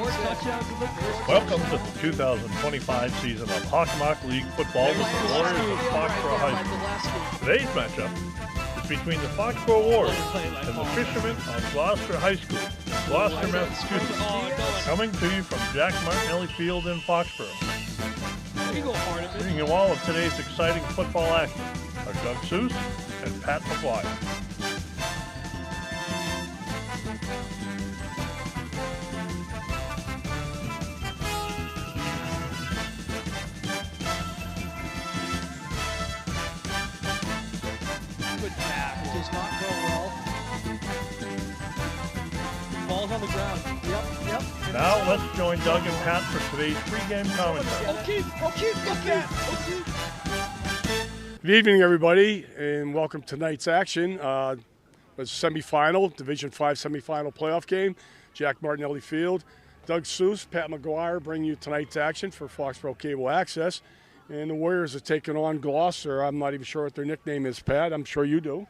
Welcome to the 2025 season of Hockomock League football with the Warriors of Foxborough High School. Today's matchup is between the Foxborough Warriors and the Fishermen of Gloucester High School, Gloucester, Massachusetts. Coming to you from Jack Martinelli Field in Foxborough. Bringing you all of today's exciting football action are Doug Seuss and Pat McGuire. Good pass. Does not go well. Ball's on the ground. Yep. Now let's join Doug and Pat for today's pregame commentary. O'Keefe, look at Good evening, everybody, and welcome to tonight's action. It's a semifinal, Division 5 semifinal playoff game, Jack Martinelli Field. Doug Seuss, Pat McGuire bring you tonight's action for Foxboro Cable Access. And the Warriors are taking on Gloucester. I'm not even sure what their nickname is, Pat. I'm sure you do.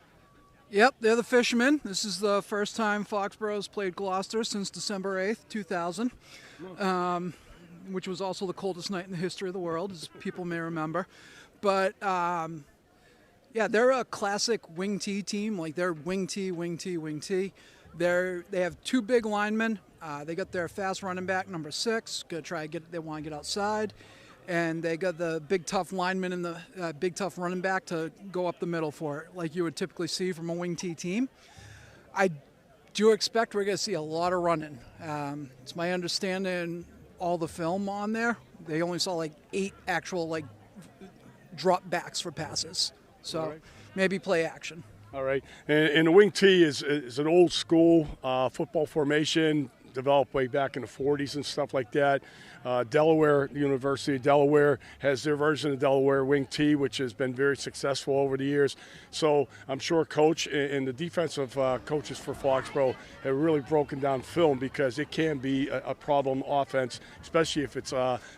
Yep, they're the Fishermen. This is the first time Foxborough's played Gloucester since December 8th, 2000, which was also the coldest night in the history of the world, as people may remember. But, yeah, they're a classic wing T team. Like, they're wing T. They have two big linemen. They got their fast running back, number 6. They want to get outside. And they got the big tough lineman and the big tough running back to go up the middle for it, like you would typically see from a wing T team. I do expect we're going to see a lot of running. It's my understanding all the film on there, they only saw like 8 actual drop backs for passes. So maybe play action. All right. And the wing T is an old school football formation developed way back in the 40s and stuff like that. Delaware, the University of Delaware has their version of Delaware wing T, which has been very successful over the years. So I'm sure Coach and the defensive coaches for Foxborough have really broken down film, because it can be a problem offense, especially if it's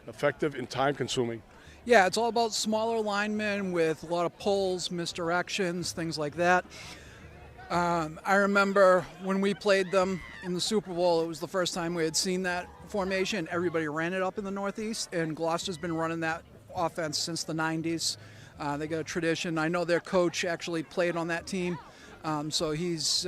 effective and time consuming. Yeah, it's all about smaller linemen with a lot of pulls, misdirections, things like that. I remember when we played them in the Super Bowl, it was the first time we had seen that formation. Everybody ran it up in the Northeast, and Gloucester's been running that offense since the 90s. They got a tradition. I know their coach actually played on that team, so he's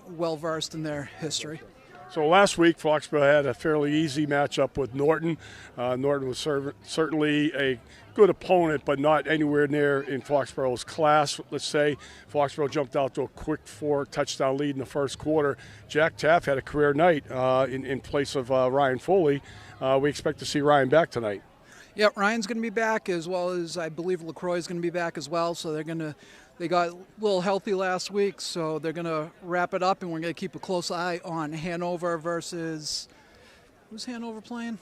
well-versed in their history. So last week, Foxborough had a fairly easy matchup with Norton. Norton was certainly a good opponent, but not anywhere near in Foxborough's class, let's say. Foxborough jumped out to a quick 4-touchdown lead in the first quarter. Jack Taff had a career night in place of Ryan Foley. We expect to see Ryan back tonight. Yep, Ryan's going to be back, as well as I believe LaCroix is going to be back as well. So they got a little healthy last week, so they're going to wrap it up, and we're going to keep a close eye on Hanover versus – who's Hanover playing?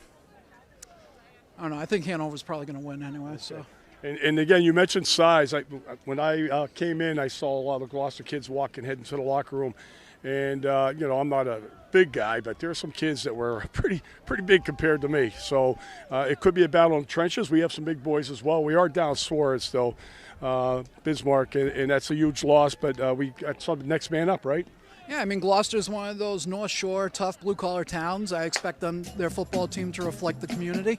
I don't know. I think Hanover's probably going to win anyway. Okay. So. And again, you mentioned size. When I came in, I saw a lot of Gloucester kids heading to the locker room. And, I'm not a big guy, but there are some kids that were pretty big compared to me. So it could be a battle in the trenches. We have some big boys as well. We are down Suarez, though, Bismarck, and that's a huge loss. But we got some next man up, right? Yeah, I mean, Gloucester's one of those North Shore, tough blue-collar towns. I expect their football team to reflect the community.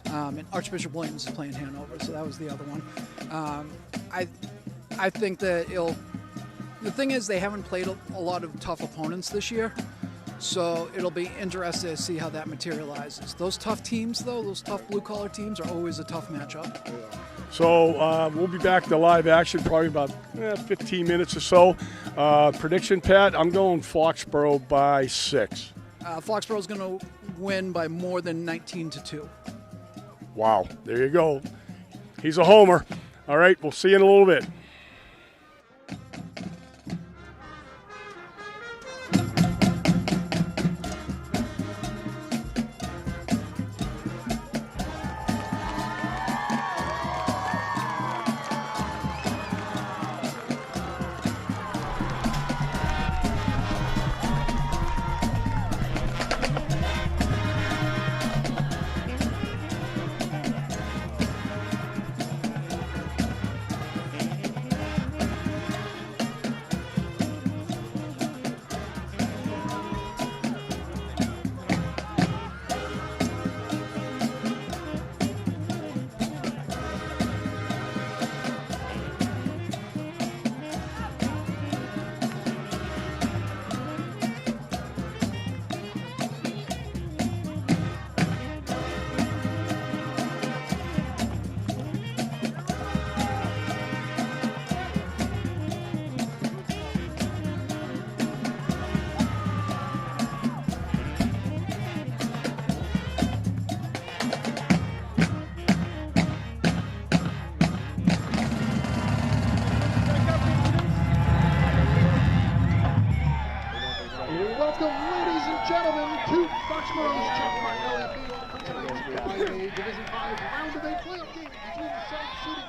And Archbishop Williams is playing Hanover, so that was the other one. I think that the thing is, they haven't played a lot of tough opponents this year, so it'll be interesting to see how that materializes. Those tough teams, though, those tough blue-collar teams are always a tough matchup. So we'll be back to live action probably about 15 minutes or so. Prediction, Pat, I'm going Foxborough by 6. Foxborough's going to win by more than 19-2. Wow, there you go. He's a homer. All right, we'll see you in a little bit. Foxborough's Chuck Martinelli being on for tonight's by a Division 5 round of 8 playoff game between the South City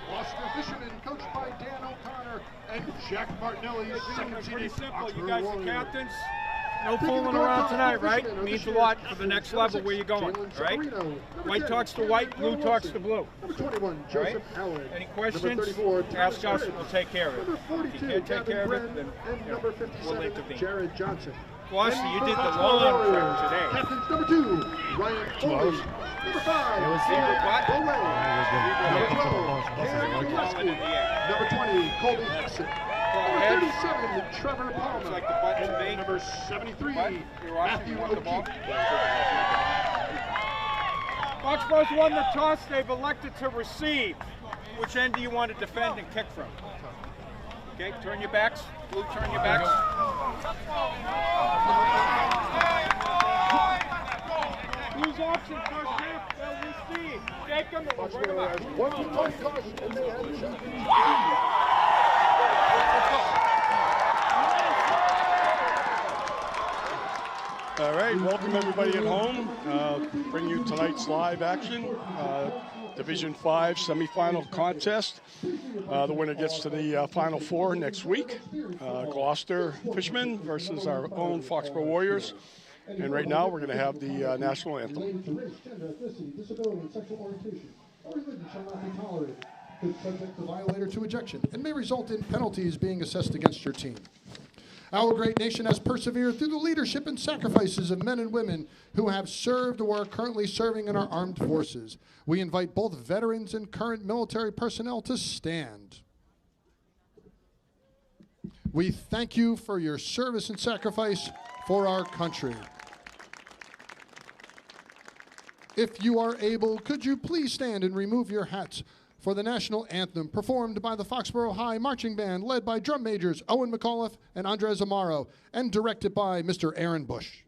Gloucester Fishermen, coached by Dan O'Connor, and Jack Martinelli, second-seeded You guys are captains. No Taking fooling the goal around for tonight, right? Fishermen Means a this lot year, for the next level where you're going, Jalen right? Severino. White 10, talks to white, blue talks to blue. Number 21, All right? Joseph Howard. Any Number questions? 34, Ask Thomas us, Bridge. we'll take care of it. Number If you 42, can't take Gavin care of Brennan, it, then and you know, number we'll 57, intervene. Jared Johnson. Gloucester, And you for did the Foxborough lawn Warriors, trip today. Captains number 2, Ryan Foley. Number 5, Secret what? Olay. Number 12, Cam Calling Gillespie. in the air. Number 20, Colby Hexon. Number 37, Trevor Palmer. Like the button And thing. number 73, What? You're watching, Matthew you want the ball? O'Keefe. Foxborough's won the toss. They've elected to receive. Which end do you want to defend and kick from? Okay, turn your backs. Blue, turn your backs. Blue's option first half. They'll receive. Take them and we'll bring them Foxborough up. has one point toss, and they have the shot. All right, welcome everybody at home. Bring you tonight's live action. Division 5 semifinal contest. The winner gets to the Final Four next week. Gloucester Fishermen versus our own Foxboro Warriors. And right now we're going to have the national anthem. Race, gender, ethnicity, disability, and sexual orientation or religion shall not be tolerated. Could subject the violator to ejection and may result in penalties being assessed against your team. Our great nation has persevered through the leadership and sacrifices of men and women who have served or are currently serving in our armed forces. We invite both veterans and current military personnel to stand. We thank you for your service and sacrifice for our country. If you are able, could you please stand and remove your hats for the national anthem performed by the Foxborough High Marching Band, led by drum majors Owen McAuliffe and Andres Amaro, and directed by Mr. Aaron Bush.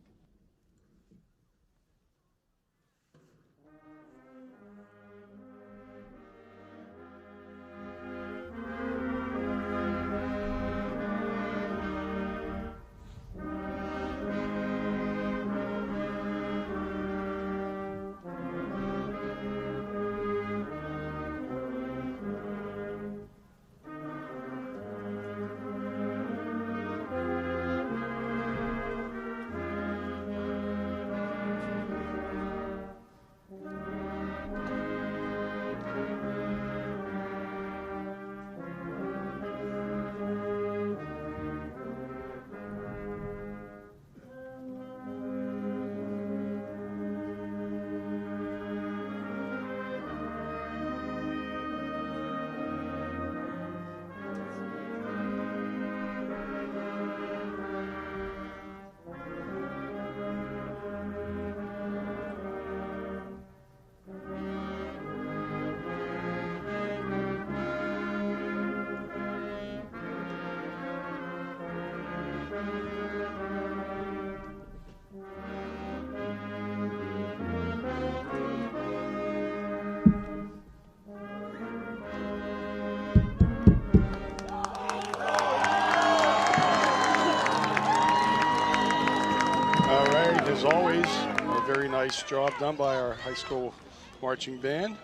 As always, a very nice job done by our high school marching band.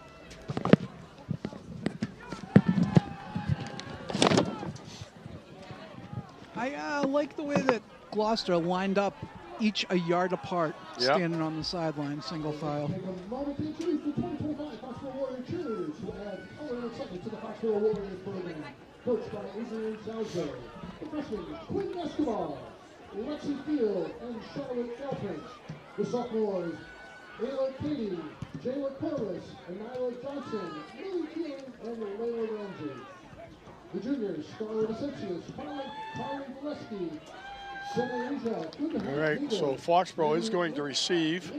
I like the way that Gloucester lined up each a yard apart, Yep. standing on the sideline, single file. Take a moment to introduce the 2025 Foxborough Warrior cheerleaders who add color and excitement to the Foxborough Warriors program. Coached by Adrian Salzo. The freshmen, Quinn Escobar, Lexi Field, and Charlotte Delprinch. The sophomores, Ayla Katie, Jayla Corliss, and Nyla Johnson, Lily Keeling, and Layla Ramsey. The juniors, Scarlett Ascensius, Carly Gillespie, All right, so Foxborough is going to receive.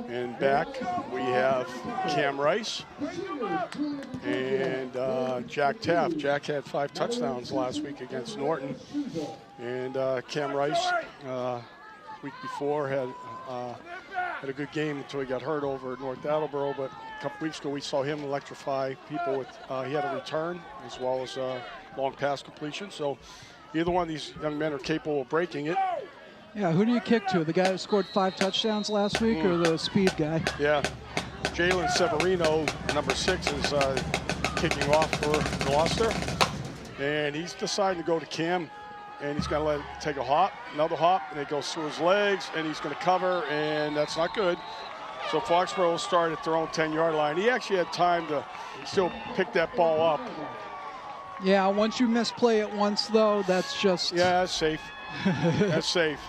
And back we have Cam Rice and Jack Taft. Jack had 5 touchdowns last week against Norton. And Cam Rice, week before, had a good game until he got hurt over at North Attleboro. But a couple weeks ago, we saw him electrify people with, he had a return as well as long pass completion. So either one of these young men are capable of breaking it. Yeah, who do you kick to? The guy who scored 5 touchdowns last week or the speed guy? Yeah. Jalen Severino, number 6, is kicking off for Gloucester. And he's deciding to go to Cam. And he's going to let it take a hop, another hop, and it goes through his legs, and he's going to cover, and that's not good. So Foxborough will start at their own 10-yard line. He actually had time to still pick that ball up. Yeah, once you misplay it once, though, that's just... Yeah, that's safe. That's safe.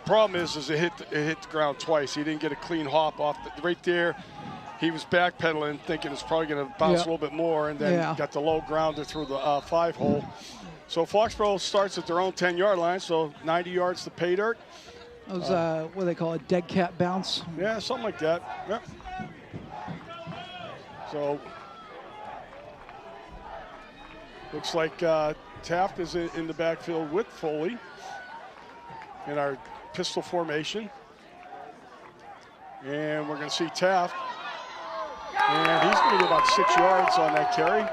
Problem is it hit the ground twice. He didn't get a clean hop off right there. He was backpedaling, thinking it's probably going to bounce a little bit more, and then got the low grounder through the 5-hole. So Foxborough starts at their own 10-yard line, so 90 yards to pay dirt. That was what do they call it, dead cat bounce? Yeah, something like that. Yep. So looks like Taft is in the backfield with Foley in our pistol formation. And we're going to see Taft. And he's going to get about 6 yards on that carry.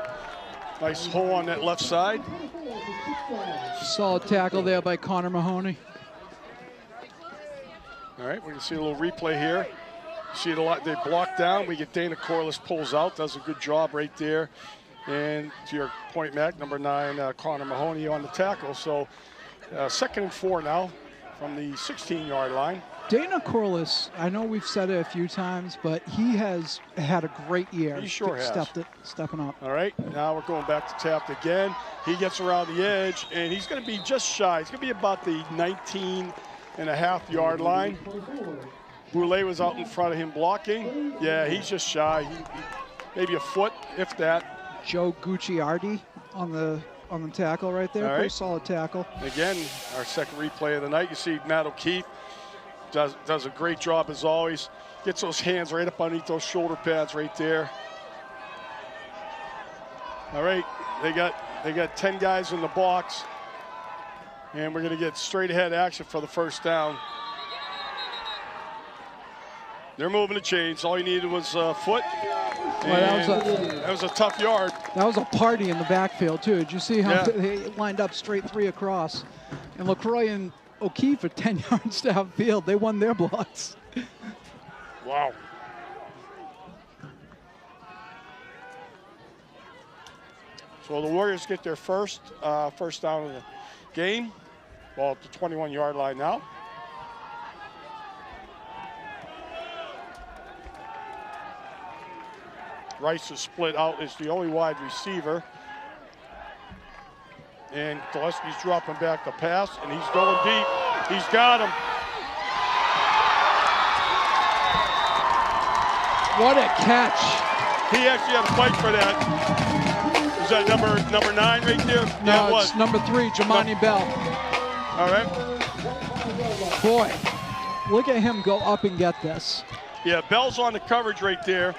Nice hole on that left side. Solid tackle there by Connor Mahoney. All right, we're going to see a little replay here. See it a lot. They block down. We get Dana Corliss pulls out, does a good job right there. And to your point, Mac, number 9, Connor Mahoney on the tackle. So 2nd and 4 now from the 16-yard line. Dana Corliss, I know we've said it a few times, but he has had a great year. He sure has. Stepping up. All right, now we're going back to Taft again. He gets around the edge, and he's going to be just shy. He's going to be about the 19.5-yard line. Boulay was out in front of him blocking. Yeah, he's just shy. Maybe a foot, if that. Joe Gucciardi on the tackle right there. All right. Pretty solid tackle. Again, our second replay of the night. You see Matt O'Keefe does a great job as always. Gets those hands right up underneath those shoulder pads right there. All right, they got 10 guys in the box, and we're going to get straight ahead action for the first down. They're moving the chains. All you needed was a foot. That was a tough yard. That was a party in the backfield too. Did you see how they lined up straight 3 across? And LaCroix and O'Keefe at 10 yards downfield. They won their blocks. Wow. So the Warriors get their first down of the game. Ball at the 21-yard line now. Rice is split out as the only wide receiver. And Gillespie's dropping back the pass, and he's going deep. He's got him. What a catch. He actually had to fight for that. Is that number 9 right there? No, yeah, it was. It's number 3, Jamani Bell. All right. Boy, look at him go up and get this. Yeah, Bell's on the coverage right there.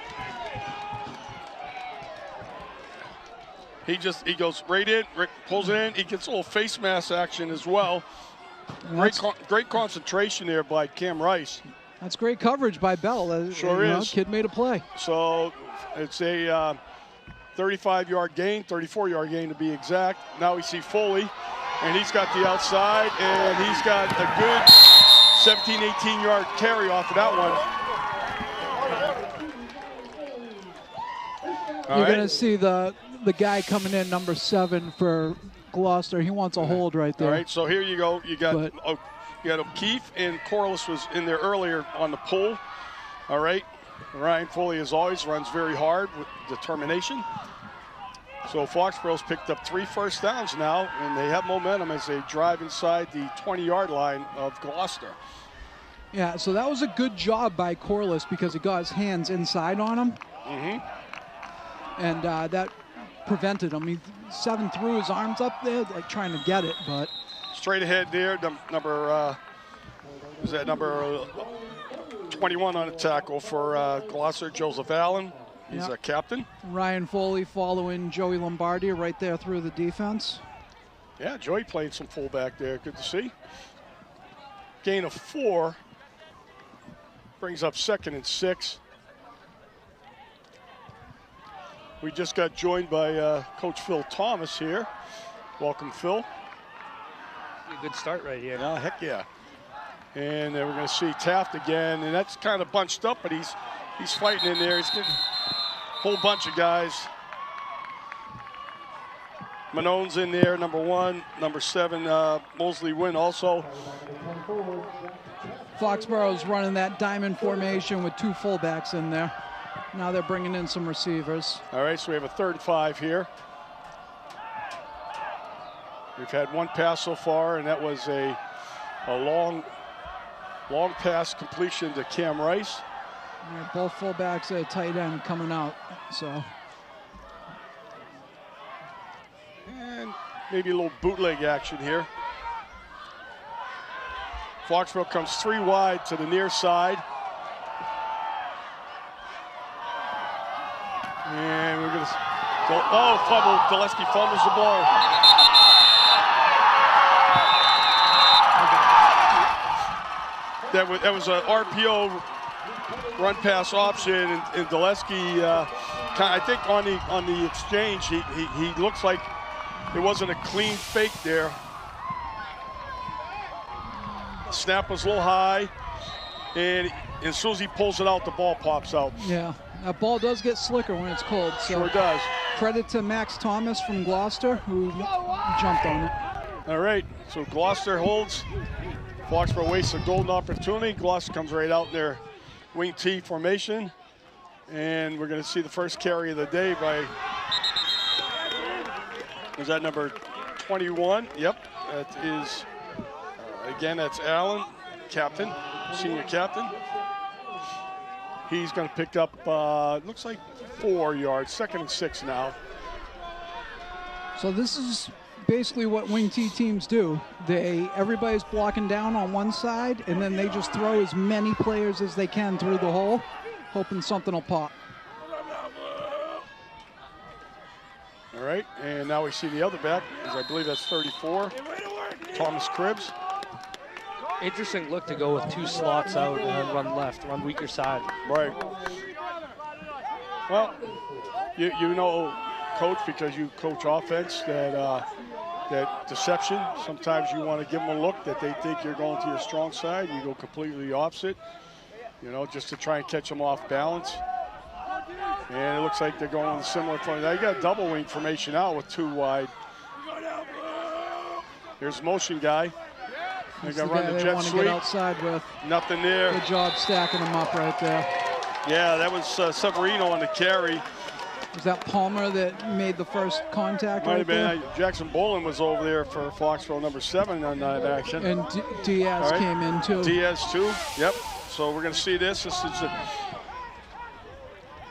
He goes right in, pulls it in. He gets a little face mask action as well. Great concentration there by Cam Rice. That's great coverage by Bell. Sure is. Kid made a play. So it's a 35-yard gain, 34-yard gain to be exact. Now we see Foley, and he's got the outside, and he's got a good 17, 18-yard carry off of that one. You're going to see the guy coming in, number 7 for Gloucester. He wants a hold right there. All right, so here you go. You got O'Keefe, and Corliss was in there earlier on the pull. All right. Ryan Foley, as always, runs very hard with determination. So Foxborough's picked up 3 first downs now, and they have momentum as they drive inside the 20-yard line of Gloucester. Yeah, so that was a good job by Corliss because he got his hands inside on him. Mm-hmm. And that prevented him. He 7 threw his arms up there, like trying to get it, but straight ahead there, number 21 on the tackle for Gloucester, Joseph Allen. He's a captain. Ryan Foley following Joey Lombardi right there through the defense. Yeah, Joey played some fullback there. Good to see. Gain of 4 brings up 2nd and 6. We just got joined by Coach Phil Thomas here. Welcome, Phil. A good start right here. Yeah, heck yeah. And then we're going to see Taft again, and that's kind of bunched up, but he's fighting in there. He's getting a whole bunch of guys. Manone's in there, number 1. Number 7, Mosley Wynn also. Foxborough's running that diamond formation with 2 fullbacks in there. Now they're bringing in some receivers. All right, so we have a 3rd and 5 here. We've had 1 pass so far, and that was a long pass completion to Cam Rice. Yeah, both fullbacks at tight end coming out. So. And maybe a little bootleg action here. Foxborough comes 3 wide to the near side. And we're going to go, fumble. Gillespie fumbles the ball. That was an RPO run pass option, and Gillespie, I think on the exchange, he looks like it wasn't a clean fake there. Snap was a little high, and as soon as he pulls it out, the ball pops out. Yeah, that ball does get slicker when it's cold. So sure does. Credit to Max Thomas from Gloucester, who jumped on it. All right, so Gloucester holds. Foxborough wastes a golden opportunity. Gloucester comes right out in their wing T formation. And we're going to see the first carry of the day by, was that number 21? Yep, that is, again, that's Allen, captain, senior captain. He's going to pick up, looks like 4 yards, 2nd and 6 now. So this is basically what wing T teams do. Everybody's blocking down on one side, and then they just throw as many players as they can through the hole, hoping something will pop. All right, and now we see the other back, I believe that's 34, Thomas Cribbs. Interesting look to go with 2 slots out and then run left, run weaker side. Right. Well, you know, Coach, because you coach offense, that deception, sometimes you want to give them a look that they think you're going to your strong side, and you go completely opposite, you know, just to try and catch them off balance. And it looks like they're going in a similar front. Now you got a double wing formation out with 2 wide. There's motion guy. They're going to run the jet sweep. Get outside with. Nothing there. Good job stacking them up right there. Yeah, that was Severino on the carry. Was that Palmer that made the first contact? Might right have been. there? Jackson Bolin was over there for Foxborough, number 7 on that action. And Diaz came in too. Diaz too. Yep. So we're going to see this. This is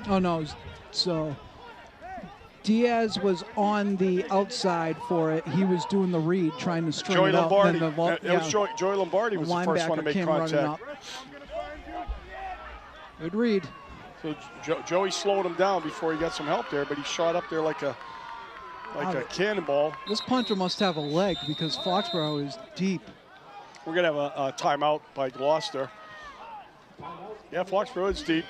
Oh no. So Diaz was on the outside for it. He was doing the read, trying to string it out. Lombardi. Joey Lombardi was the first one to make contact. Good read. So Joey slowed him down before he got some help there, but he shot up there like a cannonball. This punter must have a leg because Foxborough is deep. We're going to have a timeout by Gloucester. Yeah, Foxborough is deep.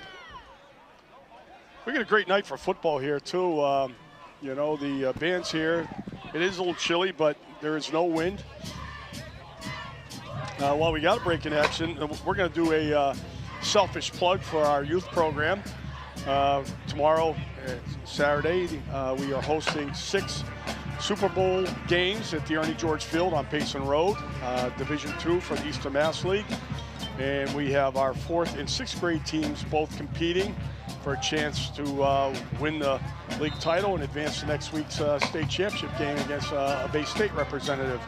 We got a great night for football here, too. You know, the band's here. It is a little chilly, but there is no wind. While we got a break in action, we're going to do a selfish plug for our youth program. Tomorrow, Saturday, we are hosting 6 Super Bowl games at the Ernie George Field on Payson Road, Division II for the Eastern Mass League. And we have our 4th and 6th grade teams both competing for a chance to win the league title and advance to next week's state championship game against a Bay State representative.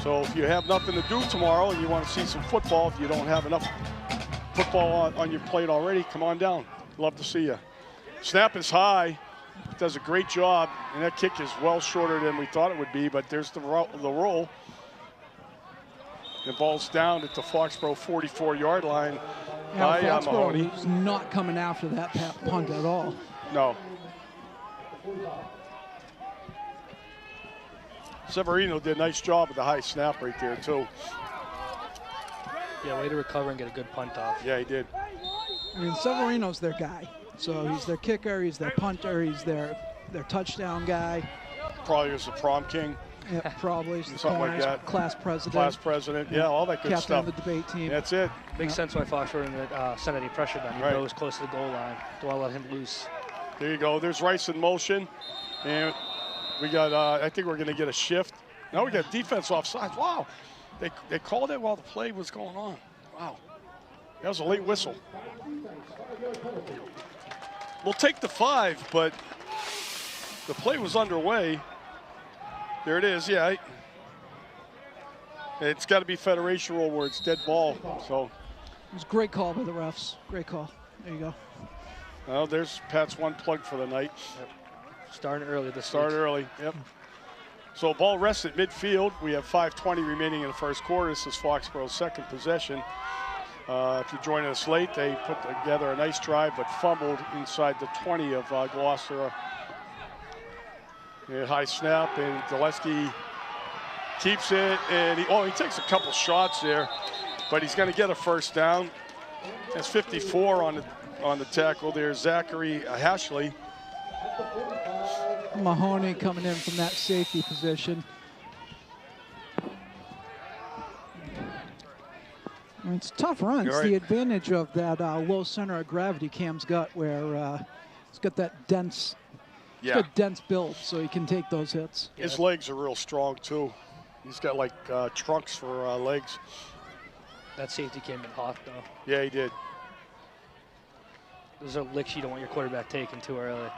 So if you have nothing to do tomorrow and you want to see some football, if you don't have enough football on your plate already, come on down. Love to see you. Snap is high. Does a great job, and that kick is well shorter than we thought it would be, but there's the roll. The ball's down at the Foxborough 44-yard line. Yeah, Foxborough is not coming after that punt at all. No. Severino did a nice job with the high snap right there, too. Yeah, way to recover and get a good punt off. Yeah, he did. I mean, Severino's their guy. So he's their kicker, he's their punter, he's their touchdown guy. Probably was the prom king. Yeah, probably. Something like that. Class president. Class president, yeah, all that good Captain stuff. of the debate team. That's it. Makes sense why Foxborough didn't send any pressure then. He Right. goes close to the goal line. Don't want to let him loose. There you go. There's Rice in motion. And we got, I think we're going to get a shift. Now we got defense offside. Wow. They called it while the play was going on. Wow. That was a late whistle. We'll take the 5, but the play was underway. There it is, yeah. It's got to be Federation rule where it's dead ball. So It was a great call by the refs. Great call. There you go. well, there's Pat's one plug for the night. Yep. Starting early this Start week. early, yep. So ball rests at midfield. We have 5:20 remaining in the first quarter. This is Foxborough's second possession. If you're joining us late, they put together a nice drive but fumbled inside the 20 of Gloucester. And high snap, and Gillespie keeps it, and he takes a couple shots there, but he's going to get a first down. That's 54 on the tackle there. Zachary Hashley. Mahoney coming in from that safety position. And it's a tough run. It's You're the right. advantage of that low center of gravity Cam's got, where it's got that dense, it's got dense build, so he can take those hits. His legs are real strong too. He's got like trunks for legs. That safety came in hot though. Yeah, he did. Those are licks you don't want your quarterback taking too early.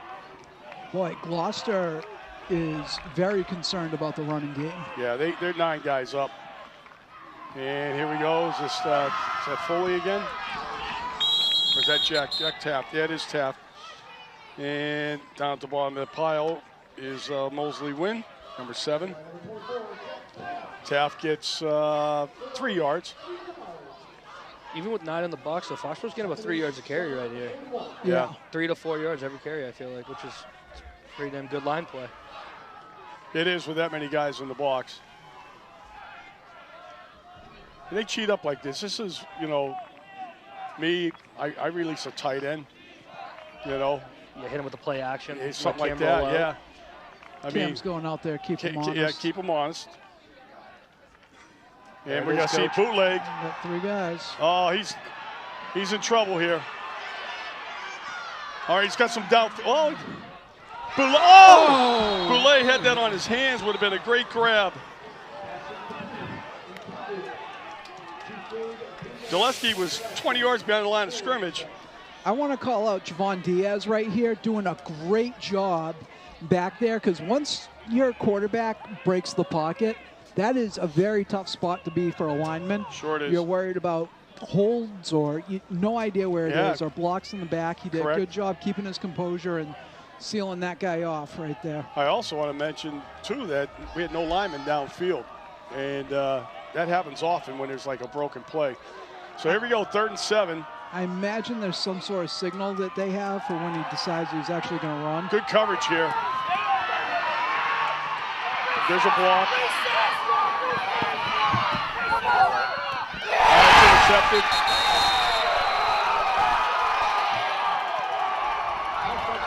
Boy, Gloucester is very concerned about the running game. Yeah, they're 9 guys up. And here we go. Is that Foley again? Or is that Jack Taft? Yeah, it is Taft. And down at the bottom of the pile is Mosley Wynn, number 7. Taft gets 3 yards. Even with 9 in the box, though, Foxborough's getting about 3 yards a carry right here. Yeah. 3 to 4 yards every carry, I feel like, which is pretty damn good line play. It is with that many guys in the box. And they cheat up like this. This is, me, I release a tight end, You hit him with the play action. It's something let like Cam roll that, out. yeah. I mean, Cam's going out there, keep him honest. yeah, keep him honest. There And it we're going is, to see Coach. bootleg. Got 3 guys. Oh, he's in trouble here. All right, he's got some doubt. Oh, Boulay had that on his hands. Would have been a great grab. Gillespie was 20 yards behind the line of scrimmage. I want to call out Javon Diaz right here, doing a great job back there, because once your quarterback breaks the pocket, that is a very tough spot to be for a lineman. Sure it is. You're worried about holds or no idea where it Yeah. is, or blocks in the back. He did Correct. a good job keeping his composure and sealing that guy off right there. I also want to mention, too, that we had no linemen downfield. And that happens often when there's like a broken play. So here we go, 3rd and 7. I imagine there's some sort of signal that they have for when he decides he's actually going to run. Good coverage here. There's a block. That's intercepted.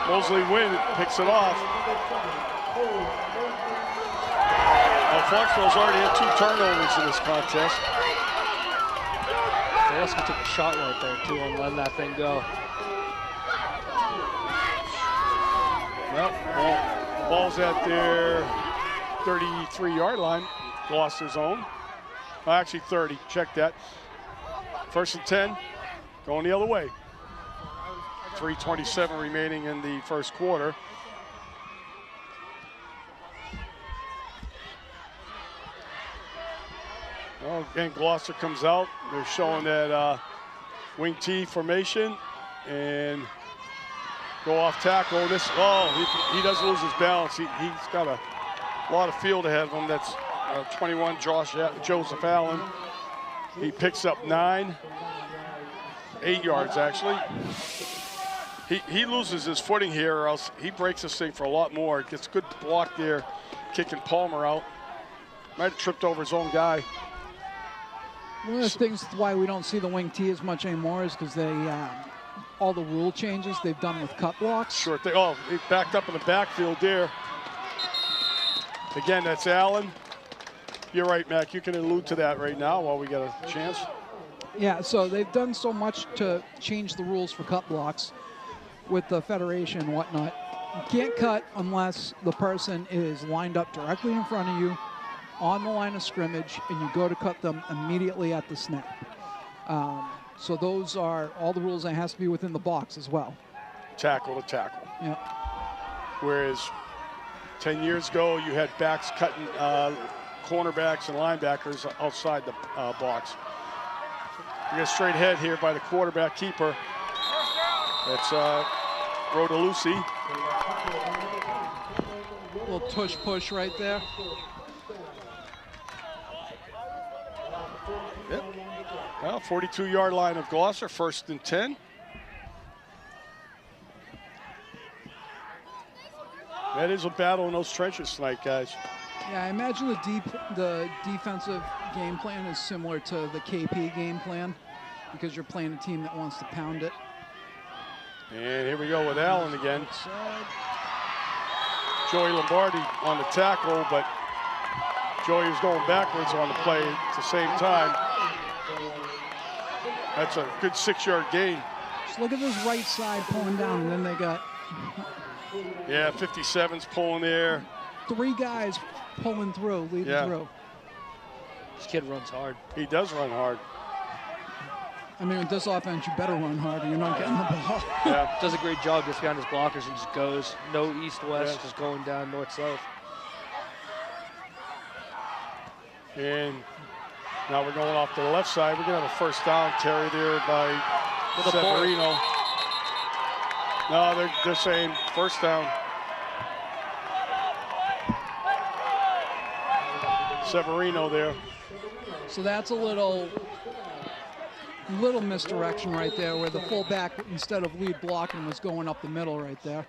Mosley Wynn picks it off. Well, Foxborough's already had 2 turnovers in this contest. Gillespie took a shot right there, too, and letting that thing go. Well, the ball's at their 33-yard line, Gloucester's own. Actually 30, check that. 1st and 10, going the other way. 3:27 remaining in the first quarter. Well, again, Gloucester comes out. They're showing that wing T formation and go off tackle. He doesn't lose his balance. He's got a lot of field ahead of him. That's 21, Joseph Allen. He picks up 8 yards actually. He loses his footing here, or else he breaks this thing for a lot more. Gets a good block there, kicking Palmer out. Might have tripped over his own guy. One of the things why we don't see the wing T as much anymore is because all the rule changes they've done with cut blocks. Short thing. Oh, he backed up in the backfield there. Again, that's Allen. You're right, Mac. You can allude to that right now while we get a chance. Yeah, so they've done so much to change the rules for cut blocks with the federation and whatnot. You can't cut unless the person is lined up directly in front of you on the line of scrimmage, and you go to cut them immediately at the snap. So those are all the rules that has to be within the box as well. Tackle to tackle. Yeah. Whereas 10 years ago, you had backs cutting cornerbacks and linebackers outside the box. We get straight ahead here by the quarterback keeper. That's Rodalusi. Little tush push right there. Yep. Well, 42-yard line of Gloucester, 1st and 10. That is a battle in those trenches tonight, guys. Yeah, I imagine the defensive game plan is similar to the KP game plan because you're playing a team that wants to pound it. And here we go with Allen again. Joey Lombardi on the tackle, but Joey is going backwards on the play at the same time. That's a good 6-yard gain. Just look at this right side pulling down, and then they got... Yeah, 57's pulling there. 3 guys pulling through, leading through. This kid runs hard. He does run hard. I mean, with this offense, you better run hard or you're not getting the ball. Yeah. Does a great job just behind his blockers and just goes. No east-west, just going down north-south. And now we're going off to the left side. We're going to have a first down carry there by Severino. No, they're saying first down. Severino there. So that's a little misdirection right there where the fullback, instead of lead blocking, was going up the middle right there.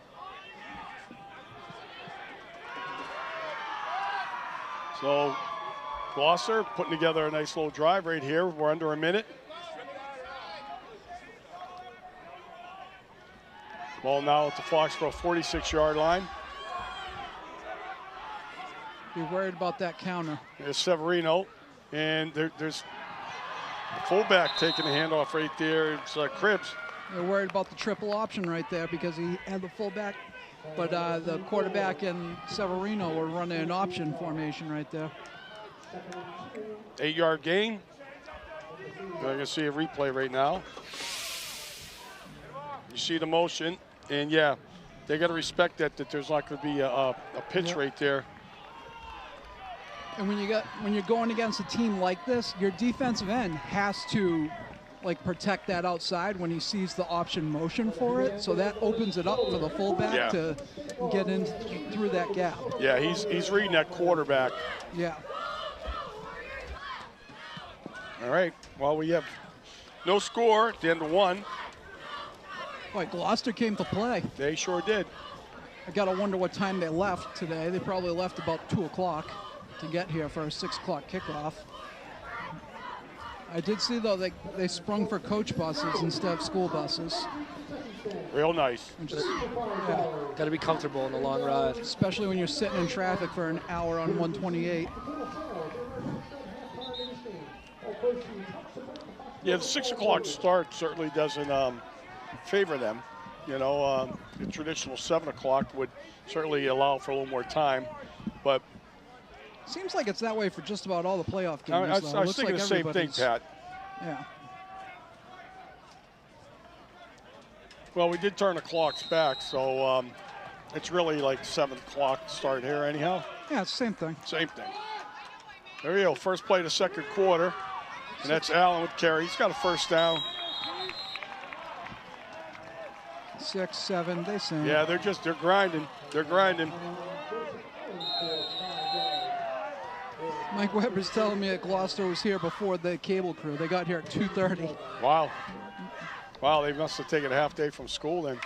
So Gloucester putting together a nice little drive right here. We're under a minute. Ball now at the Foxboro 46-yard line. Be worried about that counter. There's Severino, and there's the fullback taking the handoff right there. It's Cripps. They're worried about the triple option right there because he had the fullback, but the quarterback and Severino were running an option formation right there. 8-yard gain. You're going to see a replay right now. You see the motion, and yeah, they got to respect that there's not going to be a pitch right there. And when you're going against a team like this, your defensive end has to protect that outside when he sees the option motion for it. So that opens it up for the fullback to get in through that gap. Yeah, he's reading that quarterback. Yeah. All right. Well, we have no score at the end of 1. Boy, Gloucester came to play. They sure did. I got to wonder what time they left today. They probably left about 2 o'clock to get here for a 6 o'clock kickoff. I did see, though, they sprung for coach buses instead of school buses. Real nice. Got to be comfortable in the long ride. Especially when you're sitting in traffic for an hour on 128. Yeah, the 6 o'clock start certainly doesn't favor them. You know, the traditional 7 o'clock would certainly allow for a little more time, but seems like it's that way for just about all the playoff games. I was thinking the same thing, Pat. Yeah. Well, we did turn the clocks back, so it's really like 7 o'clock start here anyhow. Yeah, it's the same thing. Same thing. There we go, first play of the second quarter, and that's Allen with carry. He's got a first down. 6, 7, they say. Yeah, they're grinding. They're grinding. Mike Weber's telling me that Gloucester was here before the cable crew. They got here at 2:30. Wow. Wow, they must have taken a half day from school then.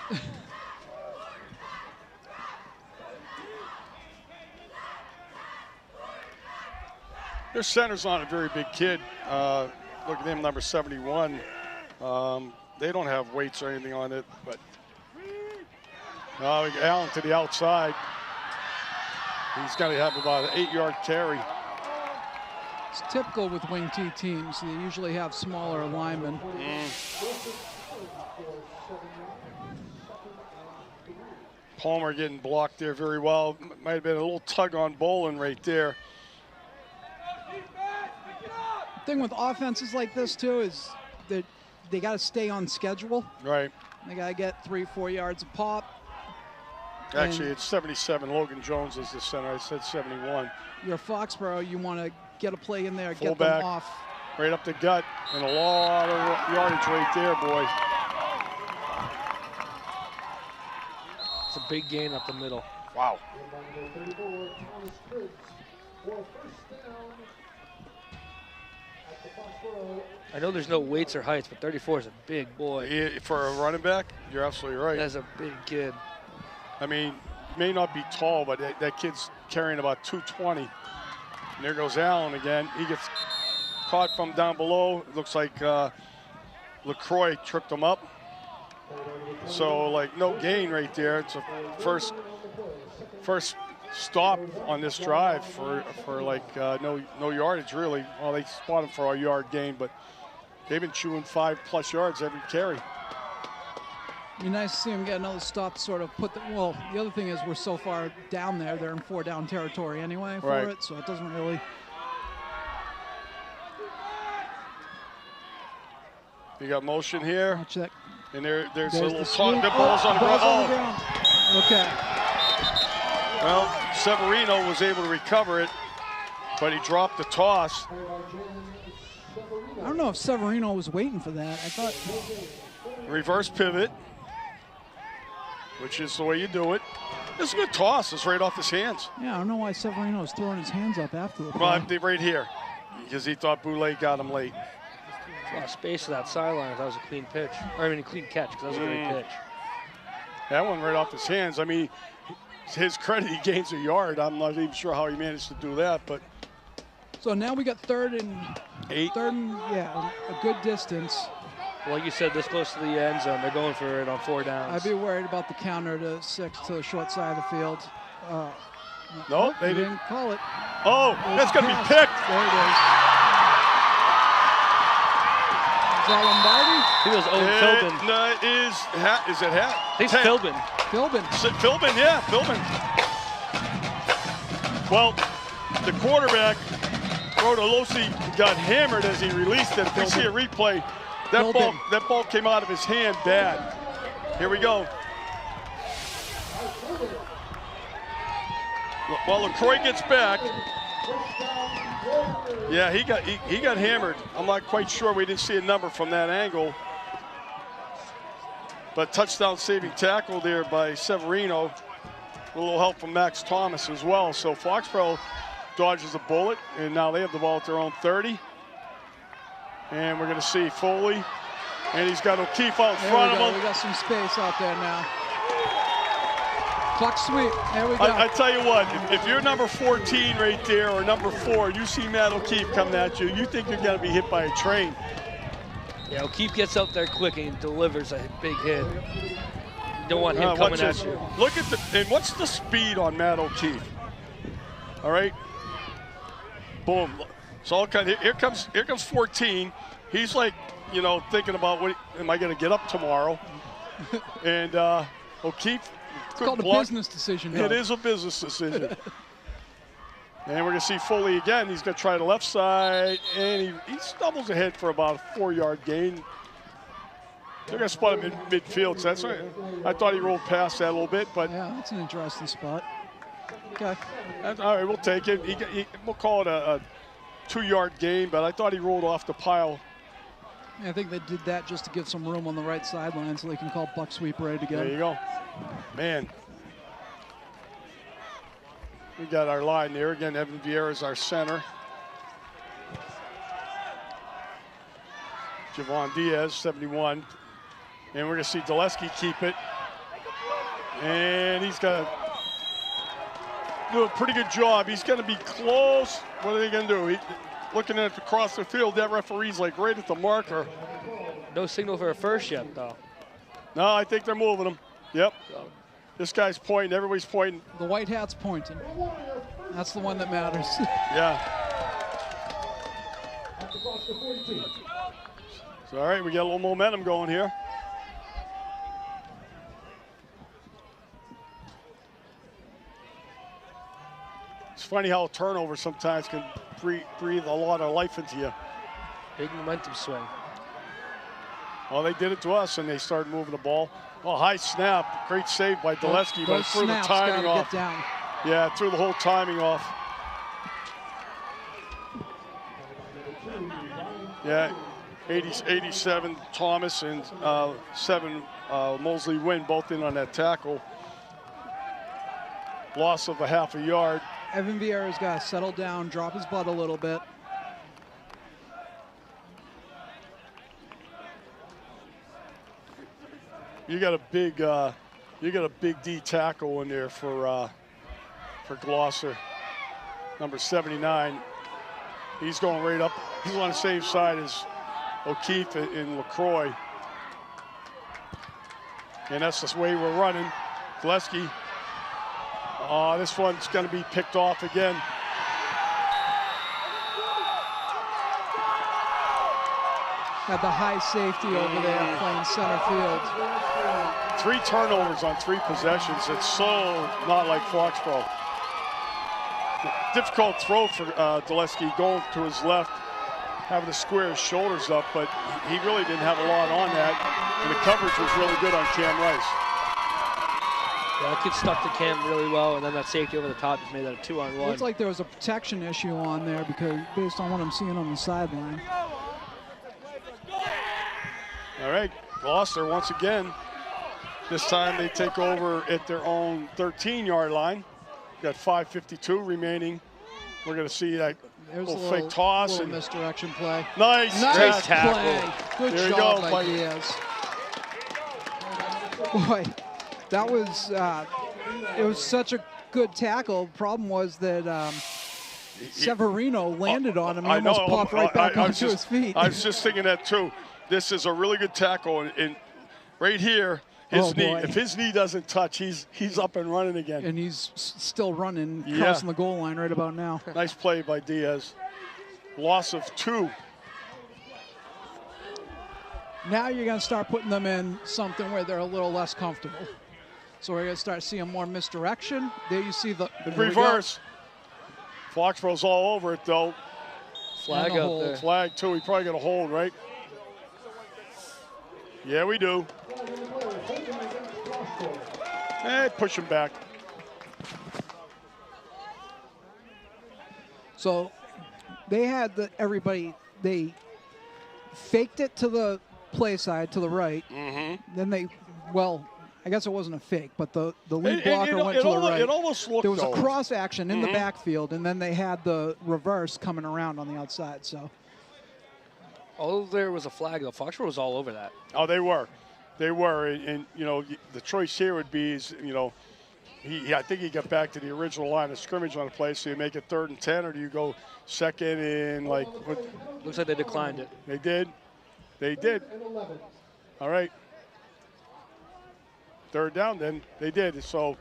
Their center's on a very big kid. Look at him, number 71. They don't have weights or anything on it, but Allen to the outside. He's got to have about an 8-yard carry. It's typical with wing T teams. They usually have smaller linemen. Palmer getting blocked there very well. Might have been a little tug on Bolin right there. The thing with offenses like this, too, is that they got to stay on schedule. Right. They got to get 3-4 yards a pop. Actually, it's 77. Logan Jones is the center. I said 71. You're Foxborough. You want to get a play in there, Full get back, them off. Right up the gut, and a lot of yardage right there, boy. It's a big gain up the middle. Wow. I know there's no weights or heights, but 34 is a big boy. For a running back, you're absolutely right. That's a big kid. I mean, may not be tall, but that kid's carrying about 220. And there goes Allen again. He gets caught from down below. It looks like LaCroix tripped him up. So, like, no gain right there. It's a first stop on this drive for like no yardage, really. Well, they spot him for a yard gain, but they've been chewing 5+ yards every carry. Be nice to see him get another stop to sort of put the, well, the other thing is we're so far down there, they're in 4-down territory anyway for it, so it doesn't really. You got motion here. I'll check. And there's a the little talk. The ball's on the ground. Okay. Well, Severino was able to recover it, but he dropped the toss. I don't know if Severino was waiting for that. I thought. Reverse pivot, which is the way you do it. It's a good toss. It's right off his hands. Yeah, I don't know why Severino was throwing his hands up after the play. Well, right here, because he thought Boulay got him late. A lot of space to that sideline. That was a clean pitch. Or, I mean, a clean catch, because that was a great pitch. That one right off his hands. I mean, his credit, he gains a yard. I'm not even sure how he managed to do that, but. So now we got 3rd and 8. 3rd and, yeah, a good distance. Well, like you said, this close to the end zone, they're going for it on 4 downs. I'd be worried about the counter to 6 to the short side of the field. No, they didn't call it. Oh, that's going to be picked. There it is. Is that Lombardi? He was Philbin. No, is it Hat? I think it's Philbin. Philbin, yeah, Philbin. Well, the quarterback, Rodolosi, got hammered as he released it. If we see a replay, that ball came out of his hand bad. Here we go. Well, LaCroix gets back. Yeah, he got hammered. I'm not quite sure. We didn't see a number from that angle. But touchdown saving tackle there by Severino. A little help from Max Thomas as well. So Foxborough dodges a bullet, and now they have the ball at their own 30. And we're going to see Foley, and he's got O'Keefe out in front of him. We got some space out there now. Clock sweep. There we go. I tell you what, if you're number 14 right there or number 4, you see Matt O'Keefe coming at you, you think you're going to be hit by a train. Yeah, O'Keefe gets out there quick and delivers a big hit. You don't want him coming at you. Look at and what's the speed on Matt O'Keefe? All right. Boom. So here comes 14. He's like, you know, thinking about what am I going to get up tomorrow? And O'Keefe. It's called a business decision. It is a business decision. And we're going to see Foley again. He's going to try the left side, and he stumbles ahead for about a 4-yard gain. They're going to spot him in midfield. So that's right. I thought he rolled past that a little bit, but yeah, that's an interesting spot. Okay. All right, we'll take it. We'll call it a 2-yard gain, but I thought he rolled off the pile. I think they did that just to give some room on the right sideline so they can call buck sweep ready to go. There you go. Man. We got our line there. Again, Evan Vieira is our center. Javon Diaz, 71. And we're going to see Dulesky keep it. And he's going to do a pretty good job. He's going to be close. What are they going to do? Looking at it across the field, that referee's like right at the marker. No signal for a first yet, though. No, I think they're moving him. Yep. This guy's pointing. Everybody's pointing. The white hat's pointing. That's the one that matters. Yeah. Across the 42. So, all right, we got a little momentum going here. It's funny how a turnover sometimes can breathe a lot of life into you. Big momentum swing. Well, they did it to us, and they started moving the ball. Oh, high snap. Great save by Dulesky, but it threw the timing off. Get down. Yeah, it threw the whole timing off. Yeah, 87 Thomas and 7 Mosley Wynn both in on that tackle. Loss of a half a yard. Evan Vieira's got to settle down, drop his butt a little bit. You got a big D tackle in there for Gloucester, number 79. He's going right up. He's on the same side as O'Keefe in LaCroix. And that's the way we're running. Dulesky. This one's going to be picked off again. Had the high safety over there playing center field. 3 turnovers on 3 possessions. It's so not like Foxborough. Difficult throw for Dulesky going to his left, having to square his shoulders up, but he really didn't have a lot on that. And the coverage was really good on Cam Rice. Yeah, that kid stuck to Cam really well, and then that safety over the top just made that a 2-on-1. Looks like there was a protection issue on there because based on what I'm seeing on the sideline. All right, Gloucester once again. This time they take over at their own 13-yard line. Got 5:52 remaining. We're going to see that There's little fake toss. Little And misdirection play. nice tackle. Play. Good There you job go, by Diaz. Boy, that was, it was such a good tackle. Problem was that Severino landed on him and almost popped right back onto his feet. I was just thinking that too. This is a really good tackle, and right here, his knee. If his knee doesn't touch, he's up and running again. And he's still running, crossing the goal line right about now. Nice play by Diaz. Loss of 2. Now you're going to start putting them in something where they're a little less comfortable. So we're going to start seeing more misdirection. There you see the reverse. Foxborough's all over it, though. Flag up there. Flag, too. He probably got a hold, right? Yeah, we do. Push him back. So they had everybody, they faked it to the play side, to the right. Then they, I guess it wasn't a fake, but the lead blocker went to the right. It almost looked, there was a cross action in the backfield, and then they had the reverse coming around on the outside. So, although there was a flag, though, Foxborough was all over that. Oh, they were. They were, and you know, the choice here would be, you know, I think he got back to the original line of scrimmage on the play, so you make it 3rd and 10, or do you go 2nd and like? Looks like they declined it. They did. They did. All right. 3rd down, then they did. So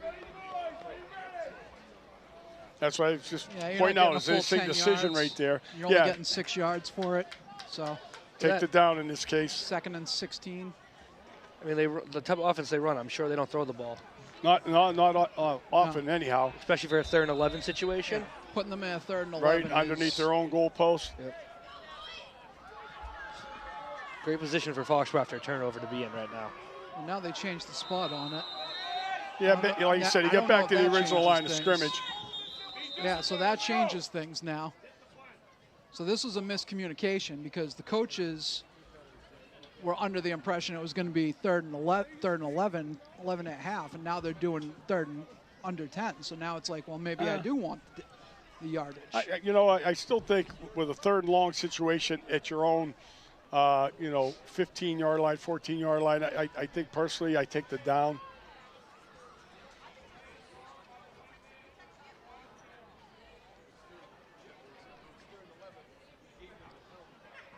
that's why I was just pointing out. It's an interesting decision right there. You're only getting 6 yards for it. So take the down in this case. 2nd and 16. I mean, the type of offense they run, I'm sure they don't throw the ball. Not often, anyhow. Especially for a 3rd and 11 situation. Yeah. Putting them in a 3rd and 11. Right underneath their own goalpost. Yep. Great position for Foxborough after a turnover to be in right now. And now they changed the spot on it. Yeah, like you said, you get back to the original line of scrimmage. Yeah, so that changes things now. So this was a miscommunication because the coaches were under the impression it was going to be 3rd and 11 at half, and now they're doing 3rd and under 10. So now it's like, well, maybe I do want the yardage. I still think with a 3rd and long situation at your own, 15-yard line, 14-yard line, I think personally I take the down.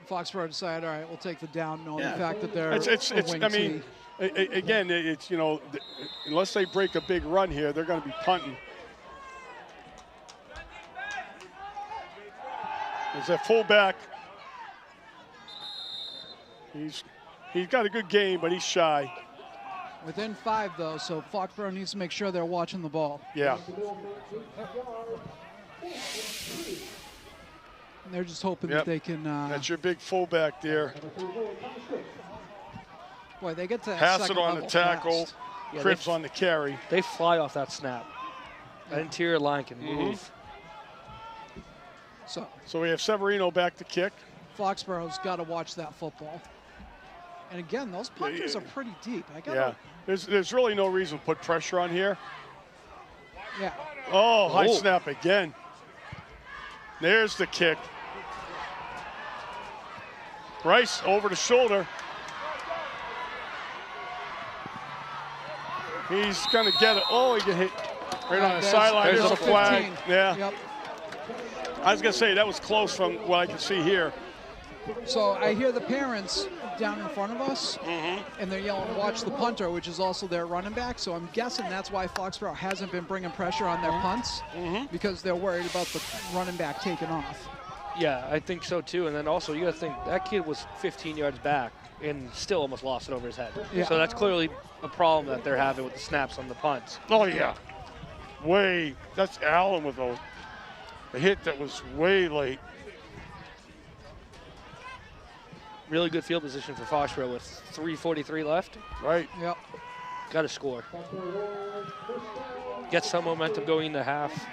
Foxborough decided, all right, we'll take the down, knowing the fact that they're again, it's, unless they break a big run here, they're going to be punting. Is that fullback? He's got a good game, but he's shy. Within 5, though, so Foxborough needs to make sure they're watching the ball. Yeah. And they're just hoping that they can. That's your big fullback there. Boy, they get to Hassett on the tackle, Yeah, Cribs on the carry. They fly off that snap. That interior line can move. So we have Severino back to kick. Foxborough's got to watch that football. And again, those punters are pretty deep. There's really no reason to put pressure on here. Yeah. Oh, high snap again. There's the kick. Rice over the shoulder. He's going to get it. Oh, he get hit right on the sideline. There's a flag. 15. Yeah. Yep. I was going to say, that was close from what I can see here. So I hear the parents down in front of us, and they're yelling, watch the punter, which is also their running back. So I'm guessing that's why Foxborough hasn't been bringing pressure on their punts, because they're worried about the running back taking off. Yeah, I think so too. And then also, you got to think, that kid was 15 yards back and still almost lost it over his head. Yeah. So that's clearly a problem that they're having with the snaps on the punts. Oh, yeah. That's Allen with a hit that was way late. Really good field position for Foxborough with 3:43 left. Right. Yep. Got to score. Get some momentum going into half.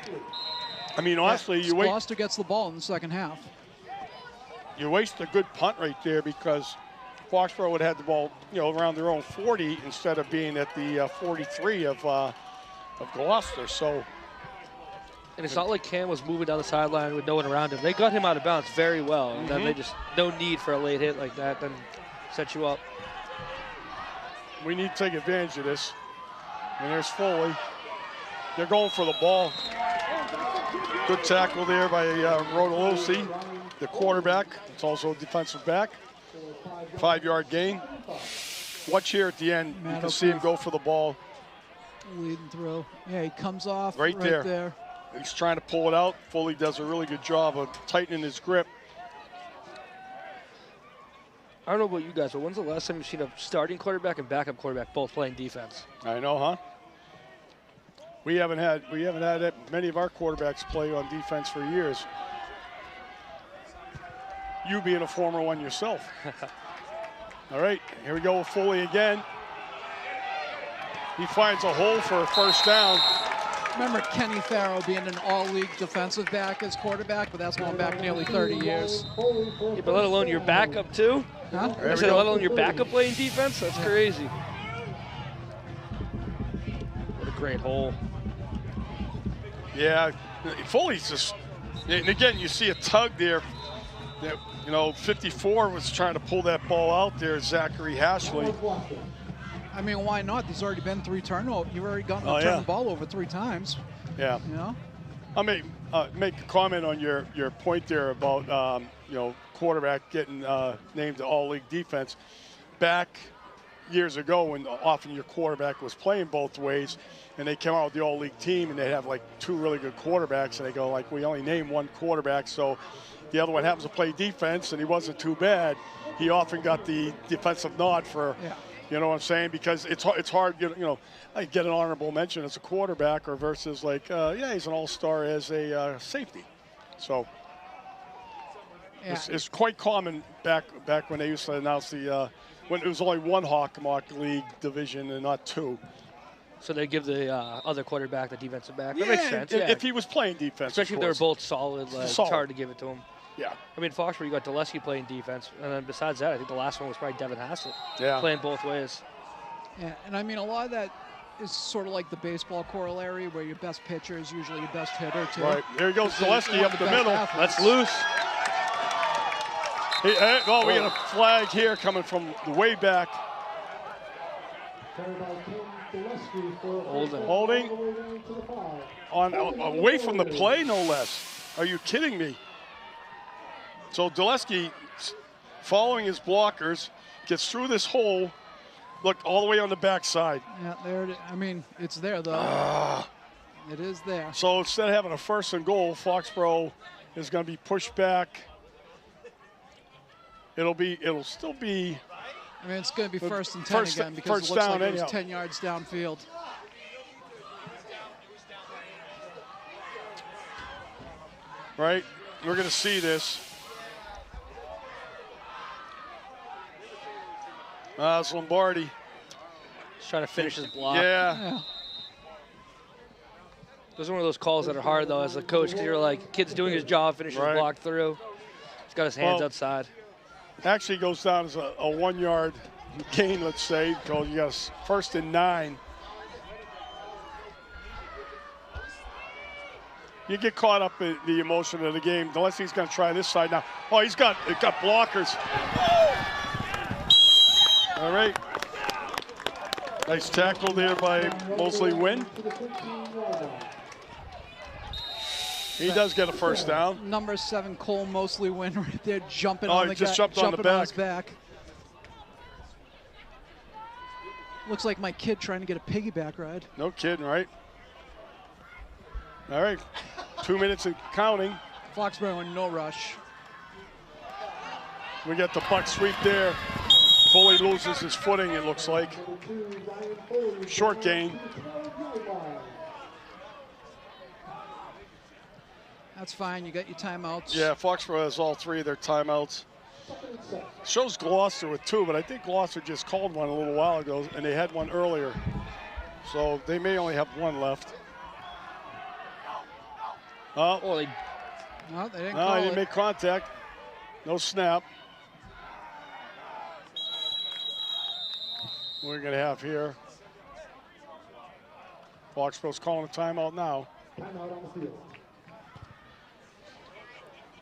I mean, honestly, Gloucester gets the ball in the second half. You waste a good punt right there, because Foxborough would have had the ball, around their own 40 instead of being at the 43 of Gloucester. So. And it's not like Cam was moving down the sideline with no one around him. They got him out of bounds very well. And then they just, no need for a late hit like that, then set you up. We need to take advantage of this. And there's Foley. They're going for the ball. Good tackle there by Rodolosi, the quarterback. It's also a defensive back. 5-yard gain. Watch here at the end. You can see him go for the ball. Leading through. Yeah, he comes off right there. He's trying to pull it out. Foley does a really good job of tightening his grip. I don't know about you guys, but when's the last time you've seen a starting quarterback and backup quarterback both playing defense? I know, huh? We haven't had many of our quarterbacks play on defense for years. You being a former one yourself. All right, here we go with Foley again. He finds a hole for a first down. Remember Kenny Farrow being an all-league defensive back as quarterback, but that's going back nearly 30 years. Yeah, but let alone your backup, too? Huh? I said, let alone your backup playing defense? That's crazy. What a great hole. Yeah, Foley's just, and again, you see a tug there. That, 54 was trying to pull that ball out there, Zachary Hashley. I mean, why not? There's already been 3 turnovers. You've already gotten to turn the ball over 3 times. Yeah. I'll make a comment on your point there about, quarterback getting named to all-league defense. Back years ago, when often your quarterback was playing both ways, and they came out with the all-league team, and they have like 2 really good quarterbacks, and they go like, we only name 1 quarterback, so the other one happens to play defense, and he wasn't too bad. He often got the defensive nod for. Yeah. You know what I'm saying? Because it's hard, I get an honorable mention as a quarterback or versus like, he's an all-star as a safety. So it's quite common back when they used to announce when it was only 1 Hockomock League division and not 2. So they give the other quarterback the defensive back. That makes sense. If he was playing defense, especially if they're both solid, it's hard to give it to him. Yeah. I mean, Foxborough, you got Dulesky playing defense, and then besides that, I think the last one was probably Devin Hassett playing both ways. Yeah, and I mean, a lot of that is sort of like the baseball corollary, where your best pitcher is usually your best hitter, too. Right. Here goes Dulesky up the middle. That's loose. We got a flag here coming from the way back. Holding. Away from the play, no less. Are you kidding me? So Dulesky, following his blockers, gets through this hole, look, all the way on the backside. Yeah, there it is. I mean, it's there, though. It is there. So instead of having a 1st and goal, Foxborough is going to be pushed back It'll still be. I mean, it's going to be first and 10 again because it looks like it was 10 yards downfield. Right? We're going to see this. It's Lombardi. He's trying to finish his block. Yeah. Those are one of those calls that are hard, though, as a coach, because you're like, kid's doing his job, finish his block through. He's got his hands outside. Actually goes down as a 1 yard gain, let's say, because you got first and 9. You get caught up in the emotion of the game. Unless he's going to try this side now. Oh, he's got blockers. All right. Nice tackle there by Mosley Wynn. He does get a first down. Number 7, Cole Mosley Wynn right there, jumping on the he just jumped on the back. On his back. Looks like my kid trying to get a piggyback ride. No kidding, right? All right, 2 minutes and counting. Foxborough in no rush. We got the puck sweep there. Foley loses his footing, it looks like. Short gain. That's fine, you got your timeouts. Yeah, Foxborough has all 3 of their timeouts. Shows Gloucester with 2, but I think Gloucester just called one a little while ago, and they had one earlier. So they may only have 1 left. They didn't make contact. No snap. We're going to have here. Foxborough's calling a timeout now.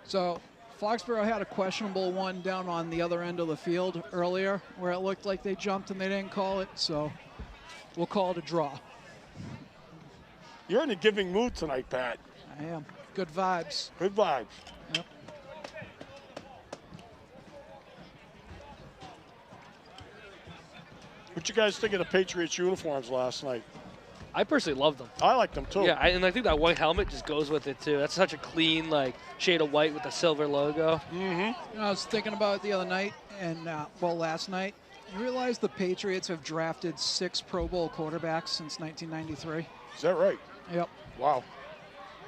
So Foxborough had a questionable one down on the other end of the field earlier where it looked like they jumped and they didn't call it, so we'll call it a draw. You're in a giving mood tonight, Pat. I am. Good vibes. Good vibes. Yep. What you guys think of the Patriots uniforms last night? I personally love them. I like them too. Yeah, and I think that white helmet just goes with it too. That's such a clean, like, shade of white with the silver logo. Mm-hmm. You know, I was thinking about it the other night, and last night. You realize the Patriots have drafted 6 Pro Bowl quarterbacks since 1993. Is that right? Yep. Wow.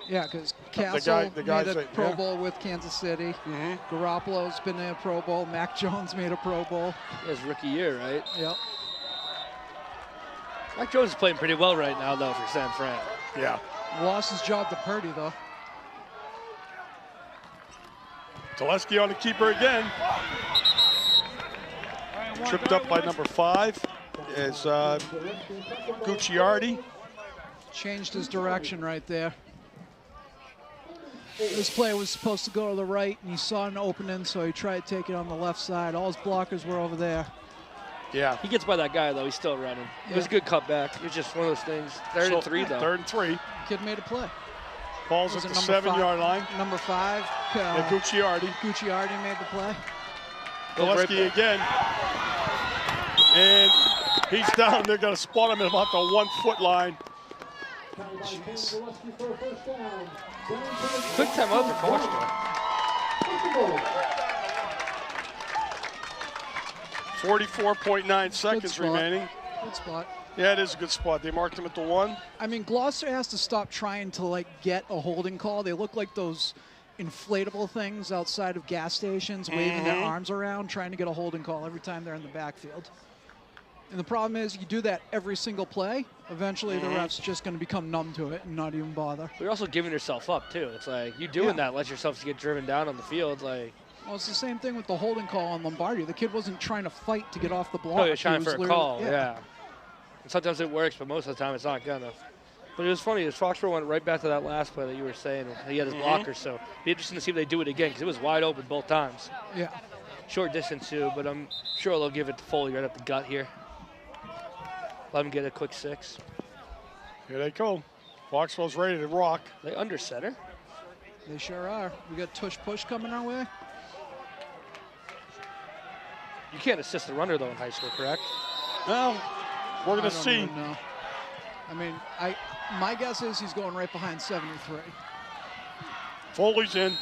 Yeah, because Castle the guy made a Pro Bowl with Kansas City. Mm-hmm. Garoppolo's been in a Pro Bowl. Mac Jones made a Pro Bowl. His rookie year, right? Yep. Mac Jones is playing pretty well right now, though, for San Fran. Yeah. Lost his job to Purdy, though. Teleski on the keeper again. Tripped up by number 5 is Gucciardi. Changed his direction right there. This play was supposed to go to the right, and he saw an opening, so he tried to take it on the left side. All his blockers were over there. Yeah. He gets by that guy, though. He's still running. It was a good cutback. It was just one of those things. 3rd and 3, though. 3rd and 3. Kid made a play. Ball's at the 7-yard line. Number 5. Gucciardi. Gucciardi made the play. Gillespie again. And he's down. They're going to spot him at about the 1-foot line. Jeez. Quick timeout for Foxborough. 44.9 seconds remaining. Good spot. Yeah, it is a good spot. They marked him at the 1. I mean, Gloucester has to stop trying to, like, get a holding call. They look like those inflatable things outside of gas stations waving their arms around trying to get a holding call every time they're in the backfield. And the problem is you do that every single play, eventually the ref's just going to become numb to it and not even bother. But you're also giving yourself up, too. It's like, you doing that lets yourself get driven down on the field. Like, well, it's the same thing with the holding call on Lombardi. The kid wasn't trying to fight to get off the block. Oh, you're trying for a call, yeah. And sometimes it works, but most of the time it's not gonna. But it was funny, as Foxborough went right back to that last play that you were saying. He had his blockers, so it'd be interesting to see if they do it again, because it was wide open both times. Yeah. Short distance, too, but I'm sure they'll give it to Foley right up the gut here. Let him get a quick 6. Here they go. Foxborough's ready to rock. They under center. They sure are. We got tush push coming our way. You can't assist the runner, though, in high school, correct? Well, we're going to see. No. I mean, my guess is he's going right behind 73. Foley's in.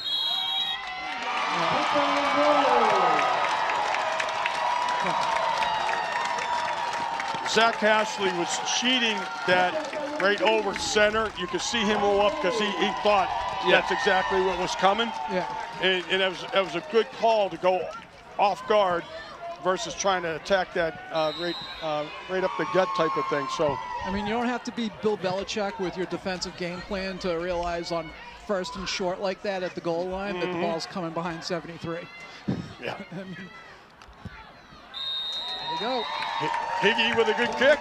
Zach Ashley was cheating that right over center. You could see him roll up because he thought that's exactly what was coming. Yeah. And that was a good call to go off guard versus trying to attack that right up the gut type of thing. So, I mean, you don't have to be Bill Belichick with your defensive game plan to realize on first and short like that at the goal line that the ball's coming behind 73. Yeah. There we go. Higgy with a good kick.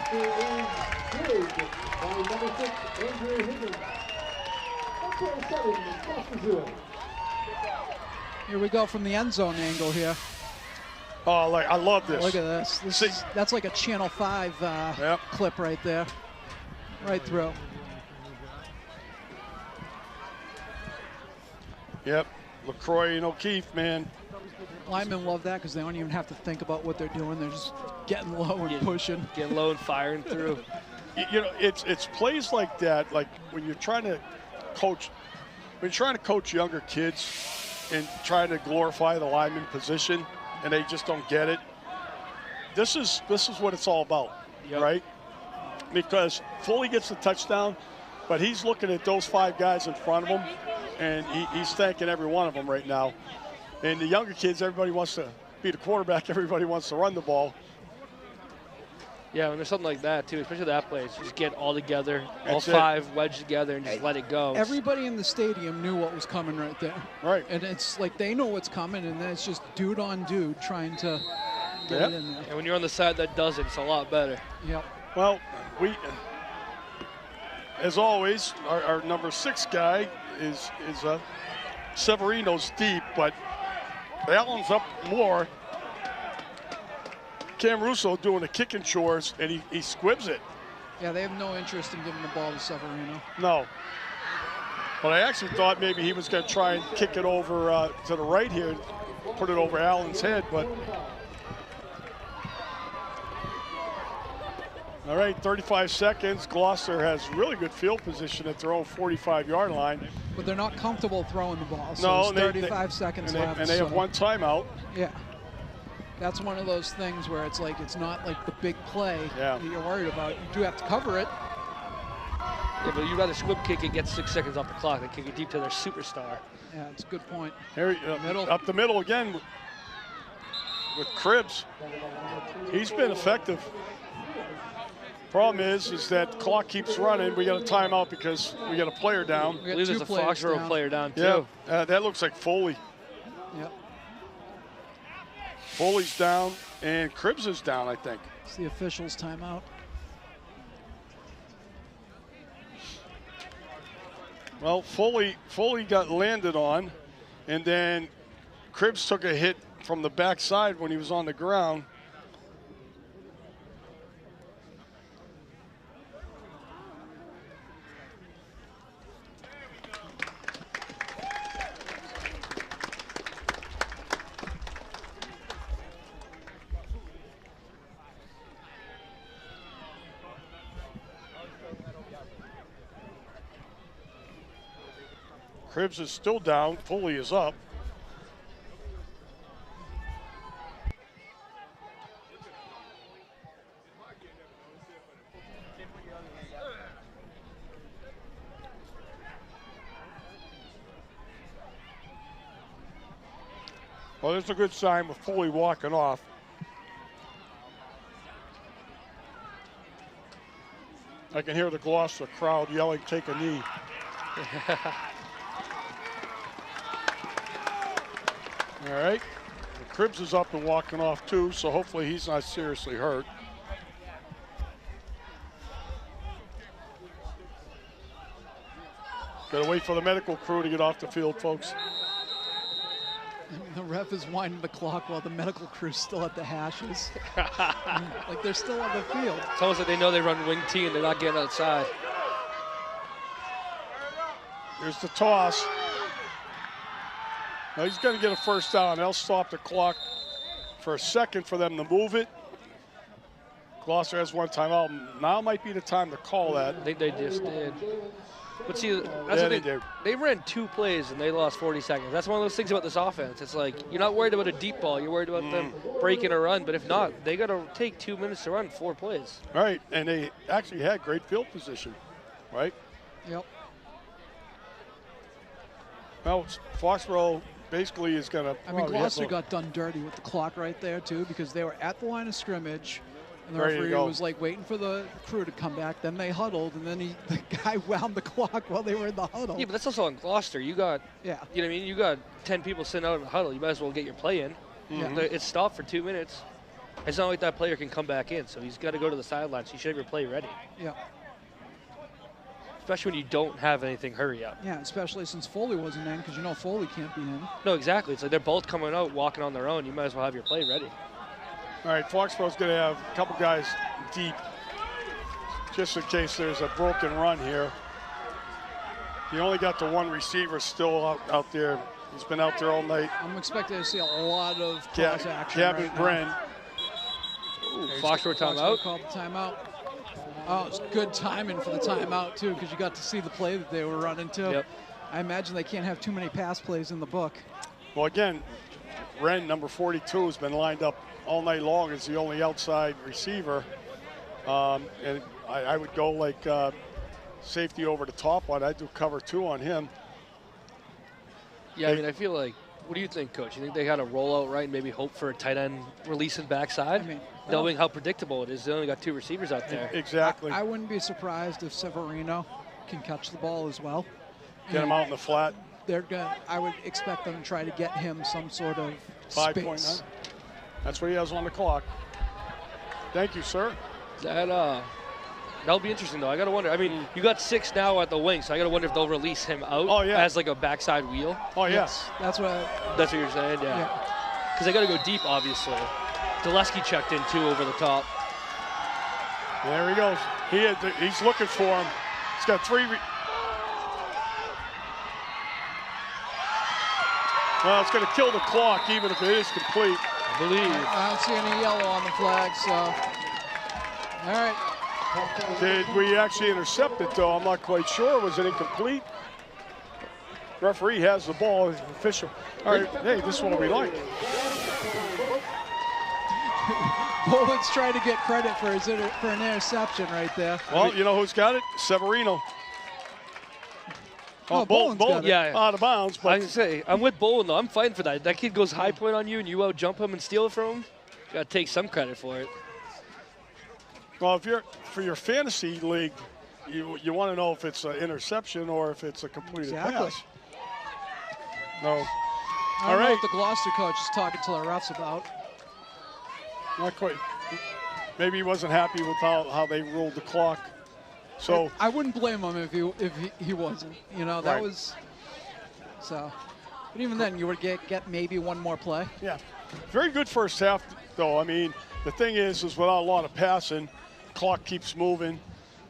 Here we go from the end zone angle here. Oh, I love this. Look at this. That's like a Channel 5 clip right there. Right through. Yep. LaCroix and O'Keefe, man. Linemen love that because they don't even have to think about what they're doing. They're just getting low and pushing. Getting low and firing through. You know, it's plays like that, like when you're trying to coach younger kids and trying to glorify the lineman position, and they just don't get it. This is what it's all about, right? Because Foley gets the touchdown, but he's looking at those 5 guys in front of him, and he's thanking every one of them right now. And the younger kids, everybody wants to be the quarterback. Everybody wants to run the ball. Yeah, when there's something like that, too, especially that play, it's just get all together, all 5 wedged together, and just let it go. Everybody in the stadium knew what was coming right there. Right. And it's like they know what's coming, and then it's just dude on dude trying to get it in there. And when you're on the side that does it, it's a lot better. Yep. Well, as always, our number 6 guy is Severino's deep, but Allen's up more. Cam Russo doing the kicking chores, and he squibs it. Yeah, they have no interest in giving the ball to Severino. No. But I actually thought maybe he was going to try and kick it over to the right here, put it over Allen's head, but. All right, 35 seconds. Gloucester has really good field position at their own 45-yard line. But they're not comfortable throwing the ball, so it's 35 seconds left. And they have 1 timeout. Yeah. That's one of those things where it's like it's not like the big play that you're worried about. You do have to cover it. Yeah, but you'd rather squib kick it, get 6 seconds off the clock than kick it deep to their superstar. Yeah, it's a good point. Here, up the middle again with Cribbs. He's been effective. Problem is that the clock keeps running. We got a timeout because we got a player down. I believe there's a Foxboro player down, too. Yeah, that looks like Foley. Yep. Foley's down, and Cribbs is down, I think. It's the officials' timeout. Well, Foley got landed on, and then Cribbs took a hit from the backside when he was on the ground. Cribbs is still down. Foley is up. Well, that's a good sign with Foley walking off. I can hear the Gloucester crowd yelling, "Take a knee." All right, Cribbs is up and walking off too, so hopefully he's not seriously hurt. Gotta wait for the medical crew to get off the field, folks. The ref is winding the clock while the medical crew's still at the hashes. Like they're still on the field. It's almost like they know they run wing T and they're not getting outside. Here's the toss. Now he's going to get a first down. They'll stop the clock for a second for them to move it. Gloucester has 1 timeout. Now might be the time to call that. I think they just did. But see, that's Yeah, the they thing. do. They ran 2 plays and they lost 40 seconds. That's one of those things about this offense. It's like you're not worried about a deep ball. You're worried about them breaking a run. But if not, they got to take 2 minutes to run 4 plays. Right, and they actually had great field position, right? Yep. Well, Foxborough basically is going to. I mean, Gloucester got done dirty with the clock right there, too, because they were at the line of scrimmage, and the Ready to referee go. was, like, waiting for the crew to come back. Then they huddled, and then the guy wound the clock while they were in the huddle. Yeah, but that's also on Gloucester. You got, Yeah. you know what I mean? You got 10 people sitting out in the huddle. You might as well get your play in. Yeah. It's stopped for 2 minutes. It's not like that player can come back in, so he's got to go to the sideline. So you should have your play ready, Yeah. especially when you don't have anything hurry up. Yeah, especially since Foley wasn't in, because you know Foley can't be in. No, exactly. It's like they're both coming out, walking on their own. You might as well have your play ready. All right, Foxborough's going to have a couple guys deep, just in case there's a broken run here. He only got the one receiver still out there. He's been out there all night. I'm expecting to see a lot of cross action. Gavin right Bren. now. Foxborough timeout. Called the timeout. Oh, it's good timing for the timeout, too, because you got to see the play that they were running, too. Yep. I imagine they can't have too many pass plays in the book. Well, again, Wren, number 42, has been lined up all night long as the only outside receiver. And I would go like safety over the top one. I'd do cover 2 on him. Yeah, I mean, I feel like, what do you think, Coach? You think they got to roll out right and maybe hope for a tight end release and backside? I mean, knowing how predictable it is, they only got 2 receivers out there. Exactly. I wouldn't be surprised if Severino can catch the ball as well. Get him out in the flat. I would expect them to try to get him some sort of 5.9. space. That's what he has on the clock. Thank you, sir. That'll be interesting, though. I got to wonder. I mean, you got 6 now at the wing, so I got to wonder if they'll release him out as like a backside wheel. Oh, yes. That's what That's what you're saying, yeah. Because they got to go deep, obviously. Dulesky checked in, too, over the top. There he goes. He's looking for him. He's got 3. Well, it's going to kill the clock, even if it is complete. I believe. I don't see any yellow on the flag, so. All right. Did we actually intercept it, though? I'm not quite sure. Was it incomplete? Referee has the ball. Official. All right. Hey, this is what we like. Boland's trying to get credit for an interception right there. Well, you know who's got it? Severino. Oh, Boland's got it. Yeah. Out of bounds. I But can say, I'm with Bowen, though. I'm fighting for that. That kid goes high point on you, and you out-jump him and steal it from him. You got to take some credit for it. well, if you're for your fantasy league, you want to know if it's an interception or if it's a completed pass. No. I All don't know right. what the Gloucester coach is talking to the refs about. Not quite. Maybe he wasn't happy with how they ruled the clock. So I wouldn't blame him if he wasn't. You know, that Right. was so. But even then, you would get maybe one more play. yeah, very good first half, though. I mean, the thing is without a lot of passing, clock keeps moving.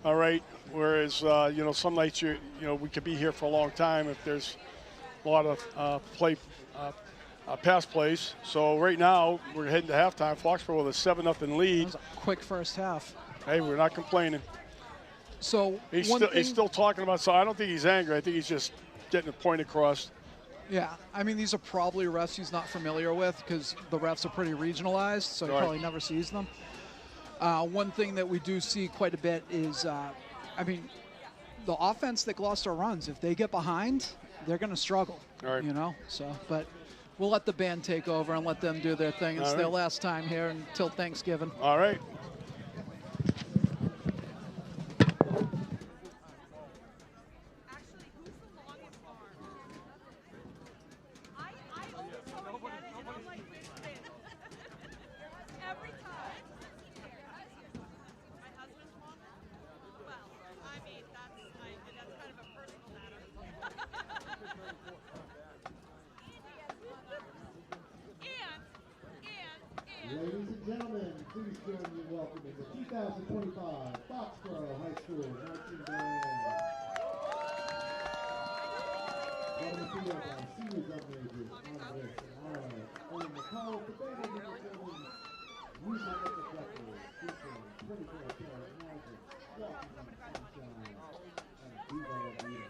All right. Whereas you know, some nights we could be here for a long time if there's a lot of pass plays. So right now we're heading to halftime. Foxborough with a 7-0 lead. That was a quick first half. Hey, we're not complaining. So He's one still talking about. So I don't think he's angry. I think he's just getting a point across. Yeah, I mean, these are probably refs he's not familiar with because the refs are pretty regionalized, so he Right. probably never sees them. One thing that we do see quite a bit is, I mean, the offense that Gloucester runs, if they get behind, they're going to struggle, Right. you know? So, but we'll let the band take over and let them do their thing. It's All their right. last time here until Thanksgiving. All right. Ladies and gentlemen, please join me in welcoming the 2025 Foxboro High School marching band. On the field are senior drum majors on this and Owen McCall, the band of the gentlemen, music at the record, featuring 24-karat magic, walking on sunshine, and Viva La Vida.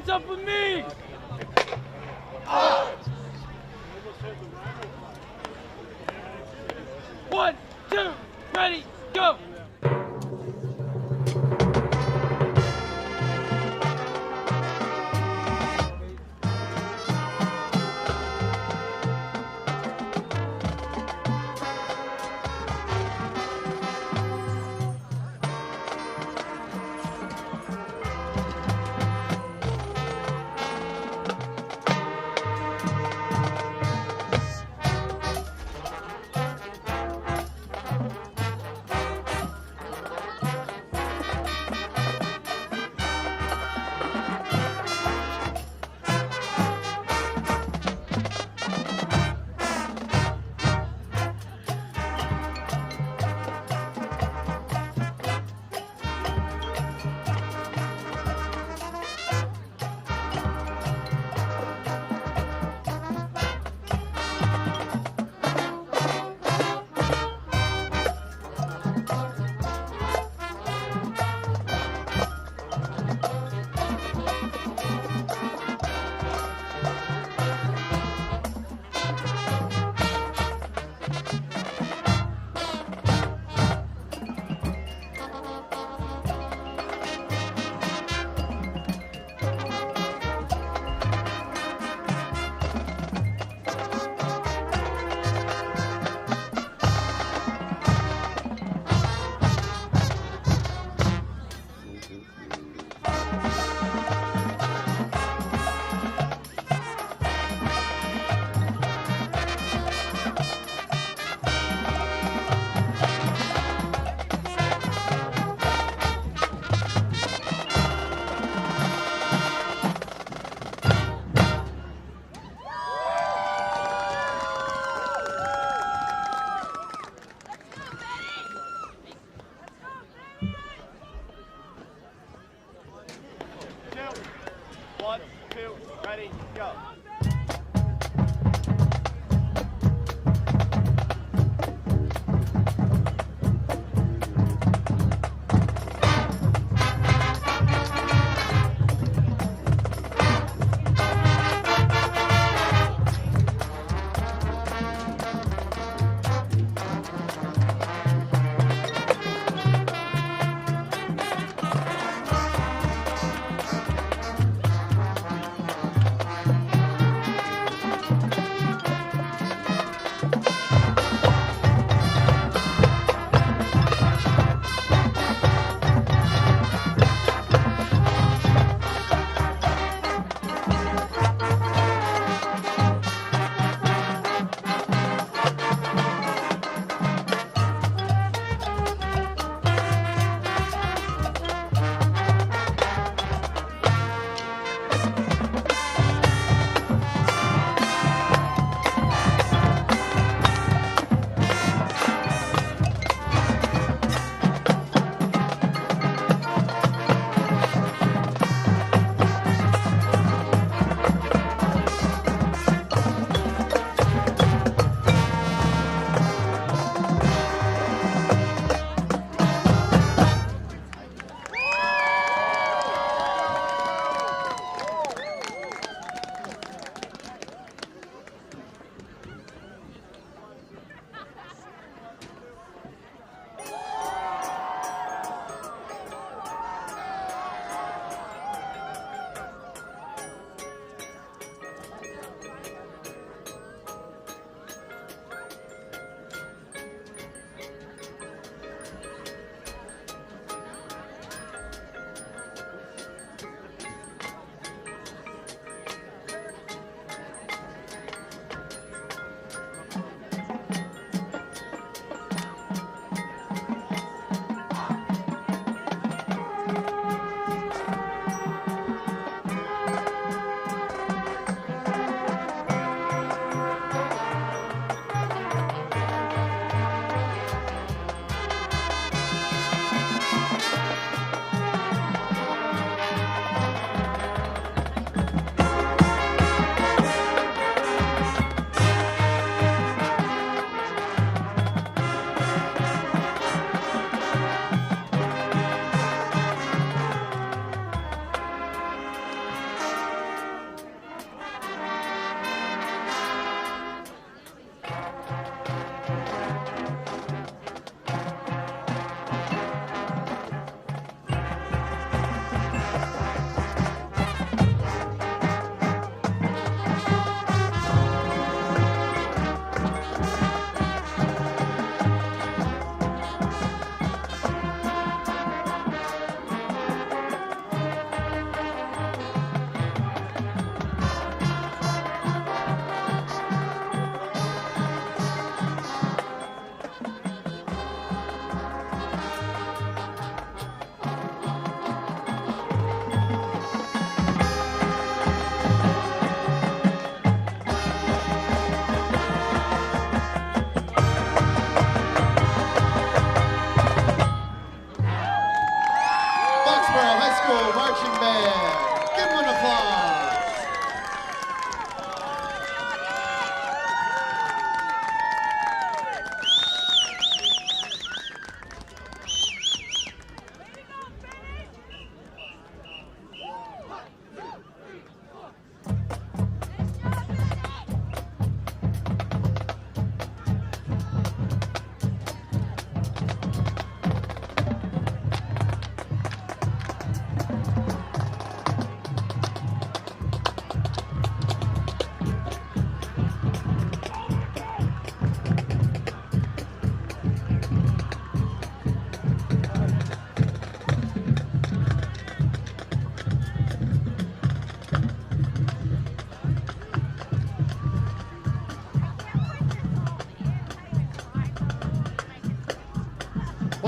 hands up with me! One, two, ready, go!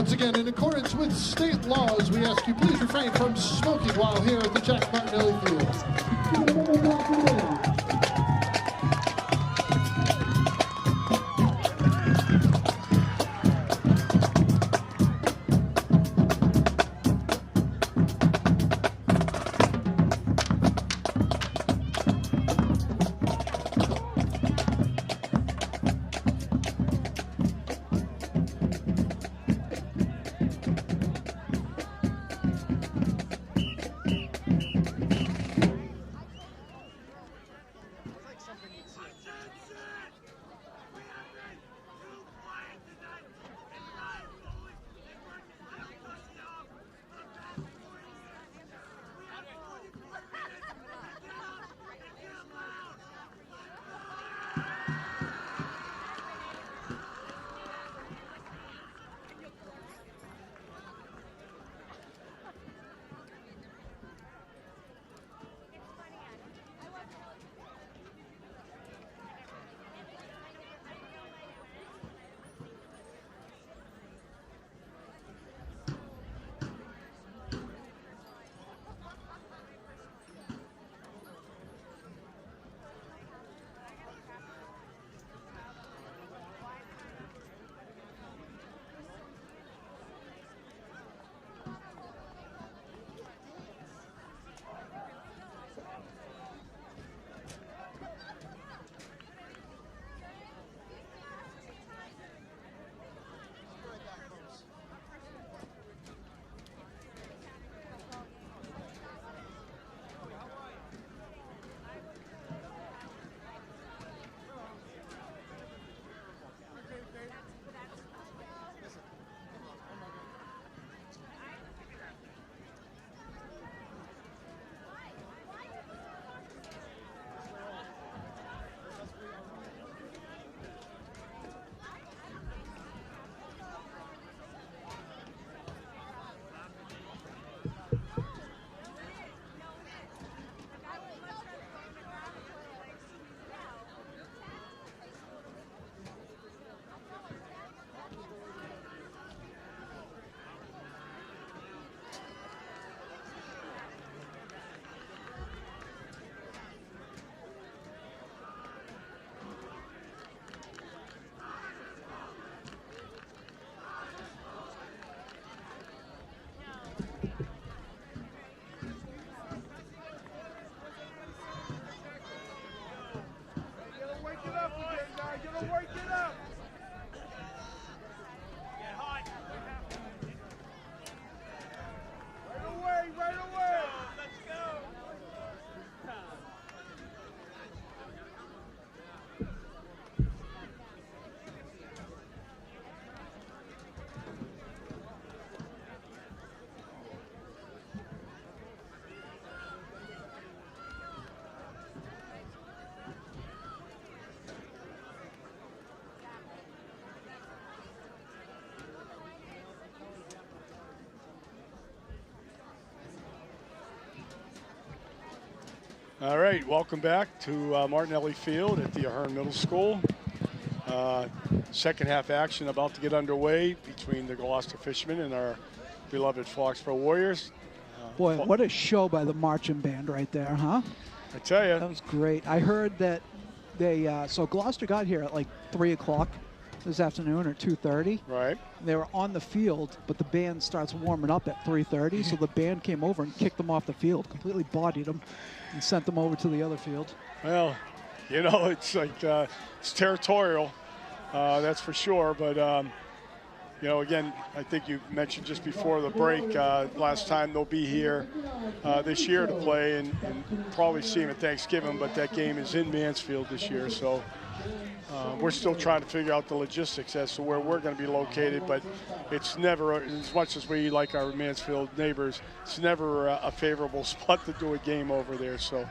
Once again, in accordance with state laws, we ask you please refrain from smoking while here at the Jack Martinelli Field. All right, welcome back to Martinelli Field at the Ahern Middle School. Second half action about to get underway between the Gloucester Fishermen and our beloved Foxboro Warriors. Boy, what a show by the marching band right there, huh? I tell you. That was great. I heard that they, so Gloucester got here at like 3 o'clock this afternoon or 2:30. Right. They were on the field, but the band starts warming up at 3:30, so the band came over and kicked them off the field, completely bodied them, and sent them over to the other field. Well, you know, it's like, it's territorial, that's for sure, but, you know, again, I think you mentioned just before the break, last time they'll be here this year to play and probably see them at Thanksgiving, but that game is in Mansfield this year, so we're still trying to figure out the logistics as to where we're going to be located, but it's never, as much as we like our Mansfield neighbors, it's never a favorable spot to do a game over there. So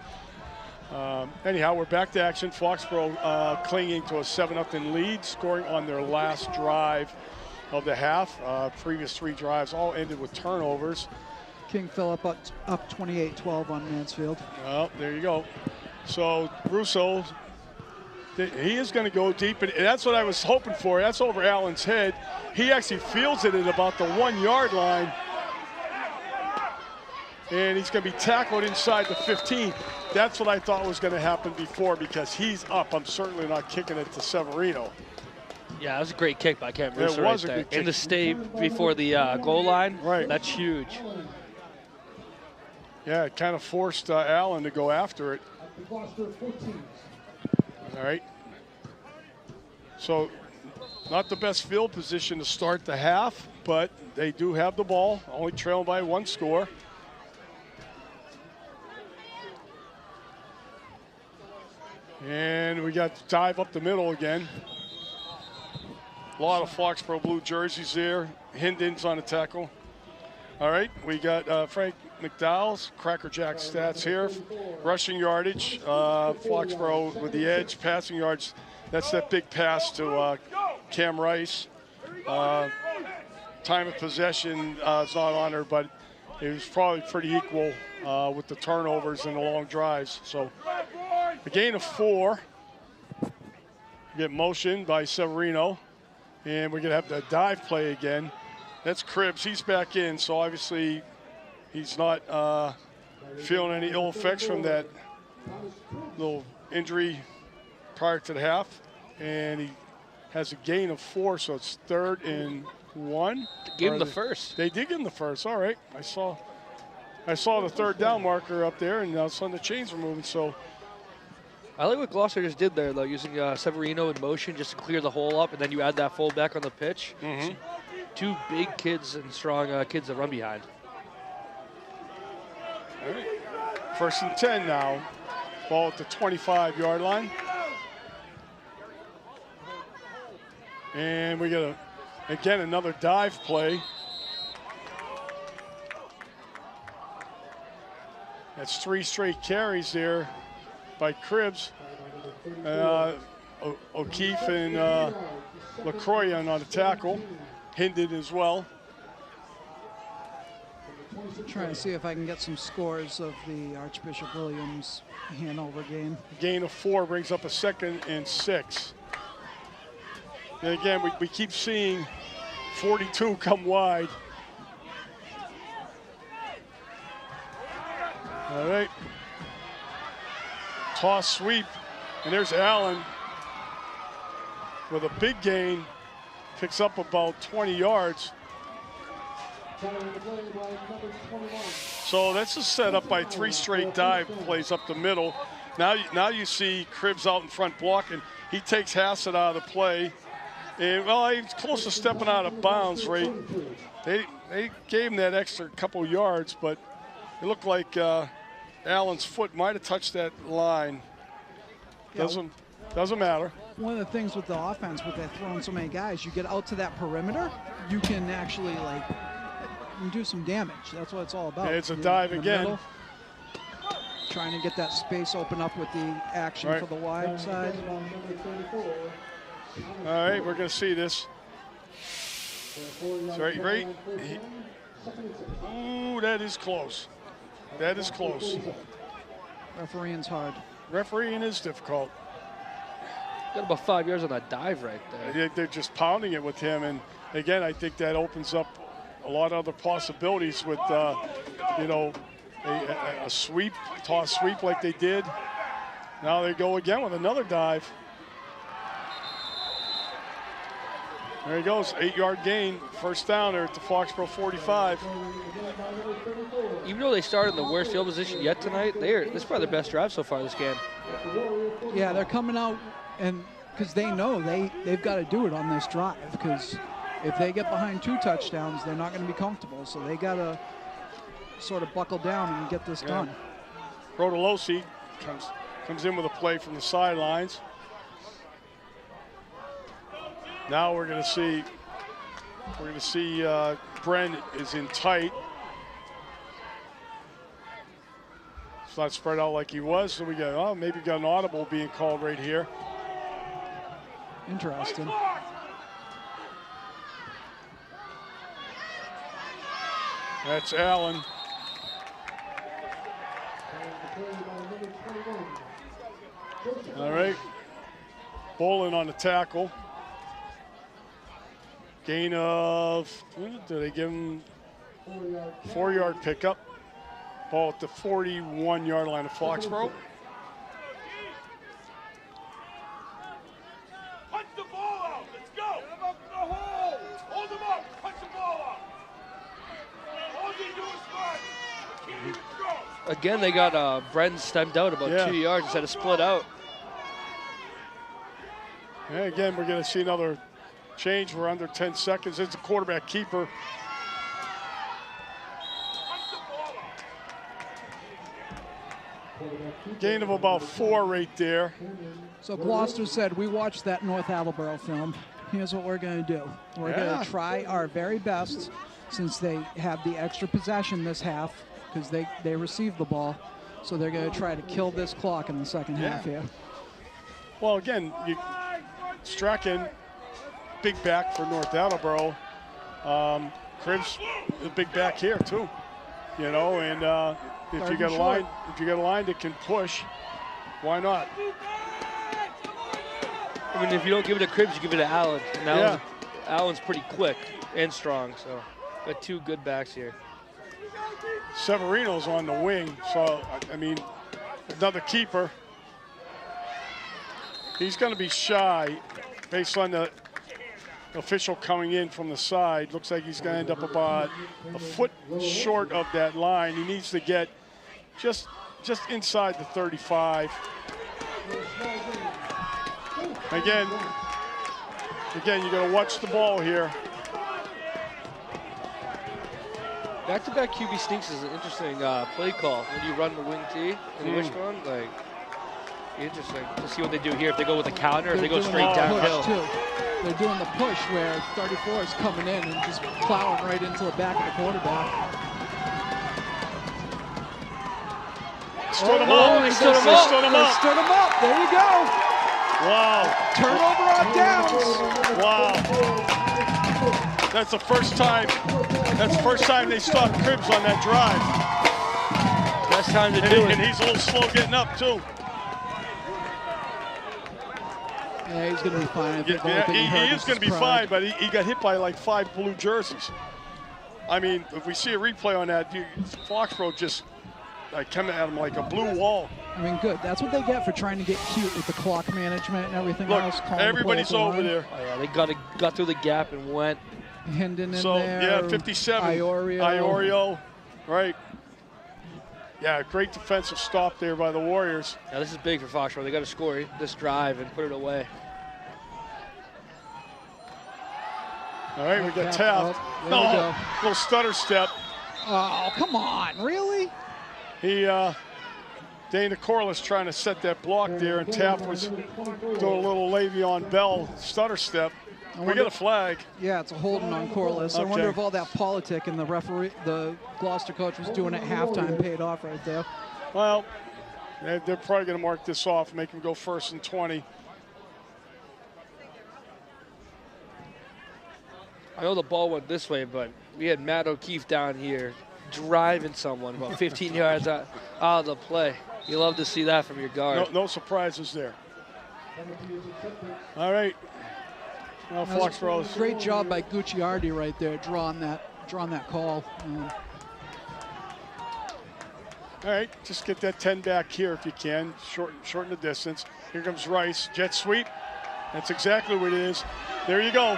anyhow, we're back to action. Foxborough clinging to a 7-0 lead, scoring on their last drive of the half. Previous 3 drives all ended with turnovers. King Philip up 28-12 on Mansfield. Well, there you go. So Russo He is going to go deep, and that's what I was hoping for. That's over Allen's head. He actually fields it at about the 1 yard line. And he's going to be tackled inside the 15. That's what I thought was going to happen before because he's up. I'm certainly not kicking it to Severino. Yeah, that was a great kick by Kent Russo It was right a there. good kick. In the stay before the goal line, Right. That's huge. Yeah, it kind of forced Allen to go after it. Gloucester 14. All right. So not the best field position to start the half, but they do have the ball, only trailing by 1 score. And we got dive up the middle again. A lot of Foxboro blue jerseys there. Hendon's on the tackle. All right, we got Frank McDowell's Cracker Jack stats here. Rushing yardage, Foxboro with the edge. Passing yards, that's that big pass to Cam Rice. Time of possession is not on her, but it was probably pretty equal with the turnovers and the long drives. So a gain of 4. We get motion by Severino, and we're gonna have the dive play again. That's Cribbs, he's back in, so obviously he's not feeling any ill effects from that little injury prior to the half. And he has a gain of 4, so it's 3rd and 1. Give him the first. They did give him the first, all right. I saw the 3rd down marker up there, and all of a sudden the chains were moving, so. I like what Gloucester just did there, though, using Severino in motion just to clear the hole up, and then you add that fullback on the pitch. Mm-hmm. 2 big kids and strong kids to run behind. All right. 1st and 10 now. Ball at the 25-yard line. And we got, again, another dive play. That's 3 straight carries there by Cribbs. O'Keefe and LaCroix on the tackle. Hendon as well. Trying to see if I can get some scores of the Archbishop Williams Hanover game. Gain of 4 brings up a 2nd and 6. And again, we keep seeing 42 come wide. All right. Toss sweep, and there's Allen with a big gain. Picks up about 20 yards. So that's a setup by 3 straight dive plays up the middle. Now you see Cribbs out in front blocking. He takes Hassett out of the play. And, well, he's close to stepping out of bounds, right? They gave him that extra couple yards, but it looked like Allen's foot might have touched that line. Doesn't matter. One of the things with the offense, with that throwing so many guys, you get out to that perimeter, you can actually do some damage. That's what it's all about. Yeah, it's a dive again. Middle, trying to get that space open up with the action for the wide side. All right, we're going to see this. Right. Ooh, that is close. That is close. Refereeing's hard. Refereeing is difficult. Got about 5 yards on that dive right there. They're just pounding it with him, and again, I think that opens up a lot of other possibilities with, a sweep, toss sweep like they did. Now they go again with another dive. There he goes, 8-yard gain, 1st down there at the Foxboro 45. Even though they started in the worst field position yet tonight, this is probably their best drive so far this game. Yeah, they're coming out, and because they know they've got to do it on this drive, because if they get behind 2 touchdowns, they're not going to be comfortable. So they got to sort of buckle down and get this done. Rodolosi comes in with a play from the sidelines. Now we're going to see Bren is in tight. It's not spread out like he was, so we got maybe got an audible being called right here. Interesting. That's Allen. All right. Bolin on the tackle. Gain of, do they give him 4-yard pickup? Ball at the 41-yard line of Foxborough. Punch the ball out. Let's go. Get him up in the hole. Hold him up. Punch the ball out. All you do is run. You can't even throw. Again, they got Bren stemmed out about 2 yards instead of split out. And again, we're going to see another change. We're under 10 seconds. It's a quarterback keeper. Gain of about 4 right there. So Gloucester said, we watched that North Attleboro film. Here's what we're going to do. We're going to try our very best, since they have the extra possession this half, because they received the ball. So they're going to try to kill this clock in the second half here. Well, again, Strachan, big back for North Attleboro. Cribs, a big back here too. You know, and if you got a line that can push, why not? I mean, if you don't give it to Cribs, you give it to Allen. And Allen's pretty quick and strong, so got 2 good backs here. Severino's on the wing, so I mean, another keeper. He's going to be shy based on the official coming in from the side. Looks like he's going to end up about a foot short of that line. He needs to get just inside the 35. Again, you got to watch the ball here. Back-to-back QB sneaks is an interesting play call. When you run the wing T and the wishbone, like, interesting to see what they do here. If they go with a counter, or if they go straight downhill. They're doing the push where 34 is coming in and just plowing right into the back of the quarterback. Stood him up. They stood him up. There you go. Wow. Turnover on downs. Wow. That's the first time. That's the first time they stopped Cribs on that drive. Best time to do it. And he's a little slow getting up too. Yeah, he's going to be fine. He is going to be fine, but he got hit by like 5 blue jerseys. I mean, if we see a replay on that, Foxborough just came at him like a blue wall. I mean, good. That's what they get for trying to get cute with the clock management and everything else. Everybody's over there. Oh, yeah, they got through the gap and went. Hendon in so, there. Yeah, 57. Iorio. Right. Yeah, great defensive stop there by the Warriors. Now this is big for Foxborough. They got to score this drive and put it away. All right, we got Taft. No, little stutter step. Oh, come on, really? Dana Corliss trying to set that block there, and Taft was doing a little Le'Veon Bell stutter step. We got a flag. Yeah, it's a holding on Corliss. I wonder if all that politic and the referee, the Gloucester coach was doing at halftime paid off right there. Well, they're probably going to mark this off and make him go 1st and 20. I know the ball went this way, but we had Matt O'Keefe down here driving someone about 15 yards out of the play. You love to see that from your guard. No surprises there. All right. Now Foxborough's. Great job by Gucciardi right there, drawing that call. All right, just get that 10 back here if you can. Shorten the distance. Here comes Rice. Jet sweep. That's exactly what it is. There you go.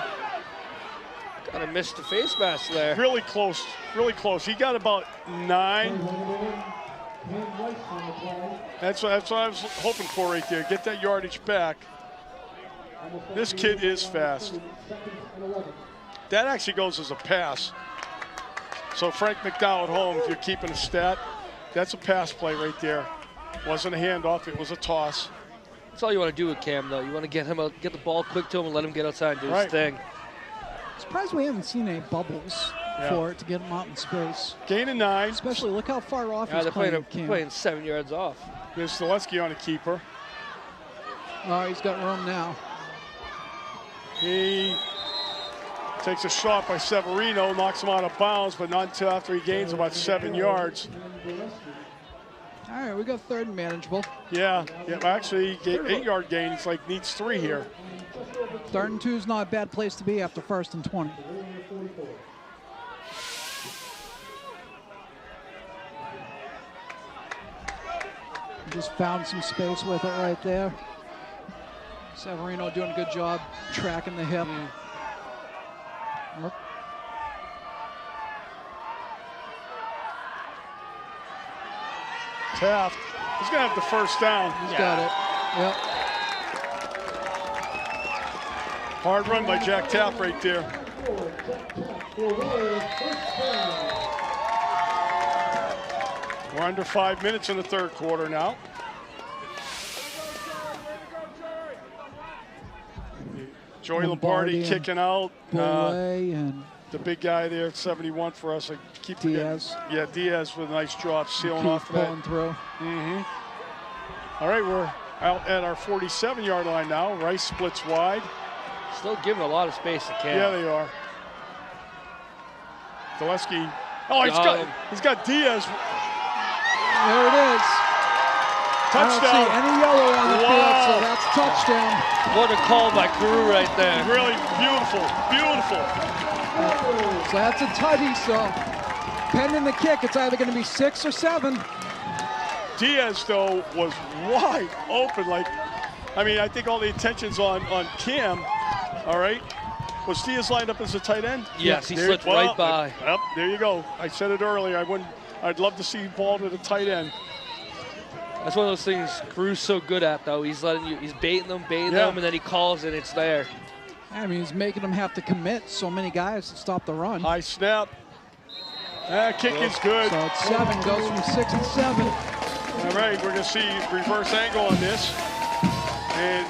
Kind of missed the face mask there. Really close, really close. He got about 9. That's what I was hoping for right there. Get that yardage back. This kid is fast. That actually goes as a pass. So Frank McDowell at home, if you're keeping a stat, that's a pass play right there. Wasn't a handoff, it was a toss. That's all you want to do with Cam, though. You want to get the ball quick to him and let him get outside and do his thing. Surprised we haven't seen any bubbles for it to get him out in space. Gain of 9. Especially, look how far off he's playing 7 yards off. There's Zaleski on a keeper. Oh, he's got room now. He takes a shot by Severino, knocks him out of bounds, but not until after he gains about 7 yards. All right, we got third and manageable. Yeah, actually, 8-yard gain. It's like needs 3 here. 3rd and 2 is not a bad place to be after 1st and 20. Just found some space with it right there. Severino doing a good job tracking the hip. Yep. Taft, he's going to have the first down. He's got it. Yep. Hard run by Jack Taft right there. We're under 5 minutes in the 3rd quarter now. Joey Lombardi kicking out. And the big guy there at 71 for us. I keep Diaz. Yeah, Diaz with a nice drop, sealing off that. Pulling through. All right, we're out at our 47-yard line now. Rice splits wide. Still giving a lot of space to Cam. Yeah, they are. Gillespie. Oh, he's got Diaz. There it is. Touchdown. I don't see any yellow on the field, so that's touchdown. What a call by Carew right there. Really beautiful, beautiful. So that's a tutty, so pending the kick, it's either going to be 6 or 7. Diaz, though, was wide open. I think all the attention's on Cam, all right? Was Diaz lined up as a tight end? Yes, he slipped right by. Yep, there you go. I said it earlier. I'd love to see ball to the tight end. That's one of those things Carew's so good at, though. He's baiting them, and then he calls and it's there. I mean, he's making them have to commit so many guys to stop the run. High snap. Kick is good. So it's 7, goes from 6 and 7. All right, we're going to see reverse angle on this. And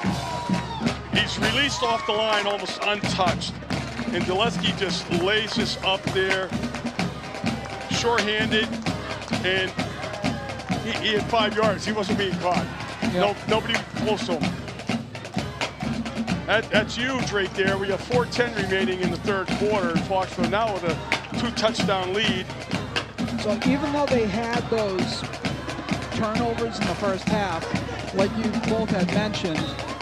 he's released off the line almost untouched. And Gillespie just lays this up there, short-handed, and he had 5 yards. He wasn't being caught. Yep. Nobody close to him. That's huge right there. We have 4:10 remaining in the 3rd quarter. Foxborough now with a 2-touchdown lead. So even though they had those turnovers in the first half, like you both had mentioned,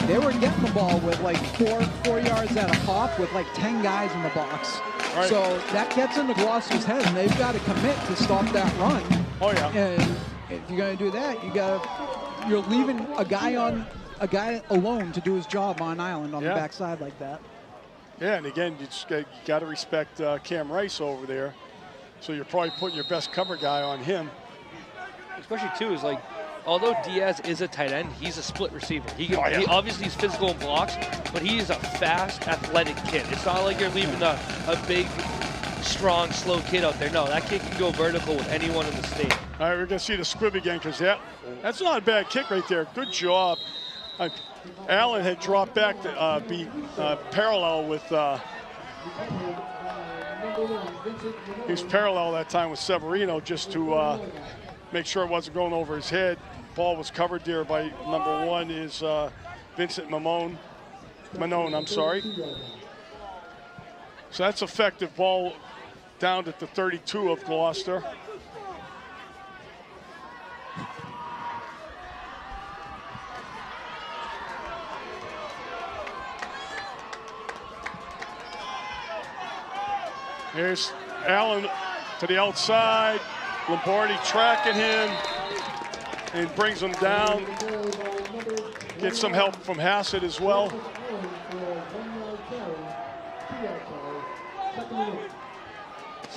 they were getting the ball with like 4 yards at a pop with like 10 guys in the box. Right. So that gets into Gloucester's head, and they've got to commit to stop that run. Oh yeah. And if you're going to do that, you're leaving a guy alone to do his job on island on the backside like that. Yeah, and again, you got to respect Cam Rice over there. So you're probably putting your best cover guy on him. Especially too is like, although Diaz is a tight end, he's a split receiver. He obviously he's physical in blocks, but he is a fast, athletic kid. It's not like you're leaving a big, strong, slow kid out there. No, that kid can go vertical with anyone in the state. All right, we're going to see the squib again because that's not a bad kick right there. Good job. Allen had dropped back to be parallel with he was parallel that time with Severino just to make sure it wasn't going over his head. Ball was covered there by number 1 is Vincent Manon, I'm sorry. So that's effective. Ball down at the 32 of Gloucester. Here's Allen to the outside. Lombardi tracking him and brings him down. Gets some help from Hassett as well.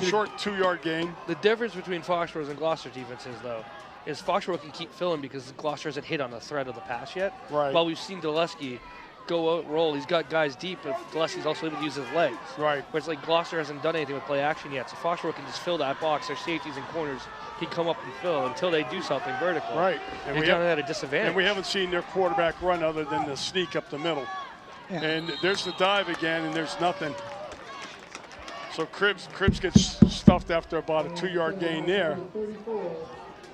Short 2-yard gain. The difference between Foxborough's and Gloucester's defenses, though, is Foxborough can keep filling because Gloucester hasn't hit on the threat of the pass yet. Right. While we've seen Gillespie go out, roll. He's got guys deep, but Gillespie's also able to use his legs. Right. But it's like Gloucester hasn't done anything with play action yet, so Foxborough can just fill that box. Their safeties and corners can come up and fill until they do something vertical. Right. And we haven't at a disadvantage. And we haven't seen their quarterback run other than the sneak up the middle. Yeah. And there's the dive again, and there's nothing. So Cribbs gets stuffed after about a 2-yard gain there.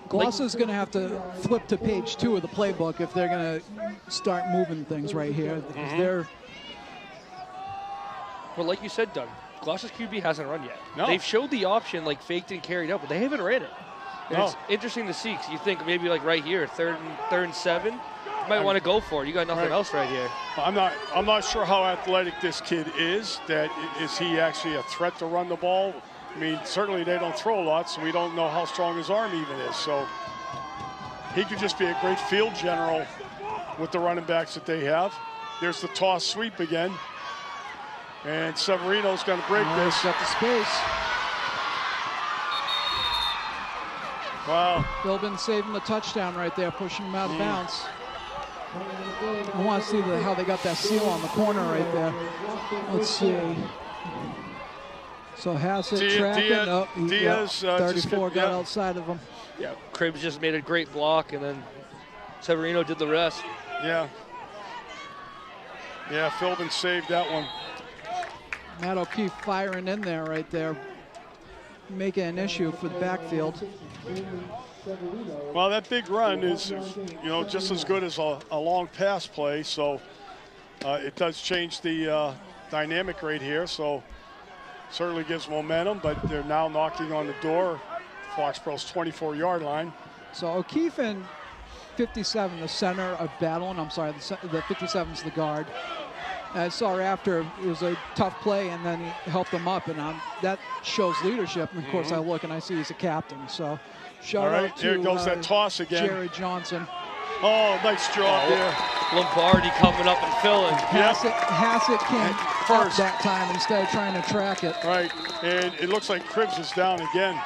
Gloucester's going to have to flip to page 2 of the playbook if they're going to start moving things right here. Because they're. Well, like you said, Doug, Gloucester's QB hasn't run yet. No. They've showed the option, like faked and carried out, but they haven't ran it. And it's interesting to see, because you think maybe like right here, third and 7, you might want to go for it. You got nothing else right here. I'm not sure how athletic this kid is. Is he actually a threat to run the ball? I mean, certainly they don't throw a lot, so we don't know how strong his arm even is. So he could just be a great field general with the running backs that they have. There's the toss sweep again. And Severino's going to break this. Got the space. Wow. Philbin saving the touchdown right there, pushing him out of bounds. I want to see how they got that seal on the corner right there. Let's see. So Hassett tracking. Diaz 34 got outside of him. Yeah, Cribbs just made a great block, and then Severino did the rest. Yeah. Yeah, Philbin saved that one. Matt O'Keefe firing in there right there, making an issue for the backfield. Well, that big run is just as good as a long pass play, so it does change the dynamic right here, so certainly gives momentum, but they're now knocking on the door, Foxborough's 24-yard line. So O'Keefe and 57, the center of battle, and I'm sorry, the 57 is the guard. I saw after it was a tough play, and then he helped them up, and that shows leadership. And of course, I look and I see he's a captain. So, shout out to here goes that toss again. Jared Johnson. Oh, nice job there. Lombardi coming up and filling. Hassett came first that time instead of trying to track it. Right, and it looks like Cribbs is down again.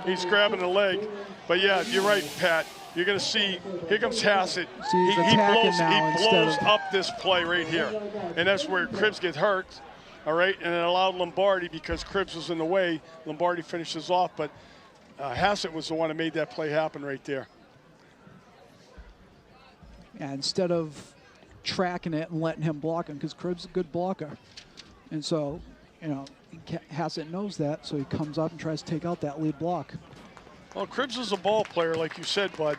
He's grabbing a leg, but yeah, you're right, Pat. You're going to see, here comes Hassett. He blows up this play right here. And that's where Cribbs gets hurt, all right? And it allowed Lombardi, because Cribbs was in the way, Lombardi finishes off. But Hassett was the one that made that play happen right there. Yeah, instead of tracking it and letting him block him, because Cribbs is a good blocker. And so, Hassett knows that, so he comes up and tries to take out that lead block. Well, Cribbs is a ball player, like you said, Bud.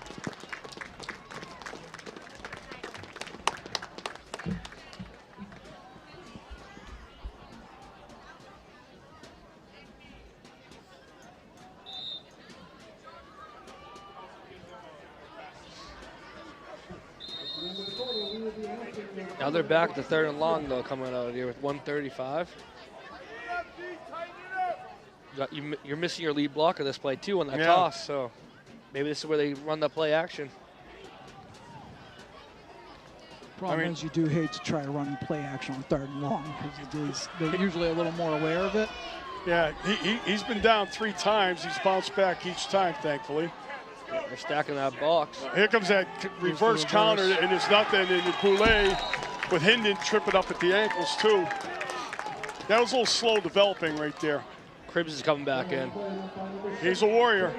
Now they're back to 3rd and long, though, coming out here with 1:35. You're missing your lead blocker this play, too, on that toss. So maybe this is where they run the play action. Problem is you do hate to try to run play action on 3rd and long, because they're usually a little more aware of it. Yeah, he's been down 3 times. He's bounced back each time, thankfully. Yeah, they're stacking that box. Here comes that reverse counter, and it's nothing. And the Poulet with Hendon tripping up at the ankles, too. That was a little slow developing right there. Cribbs is coming back in. He's a warrior.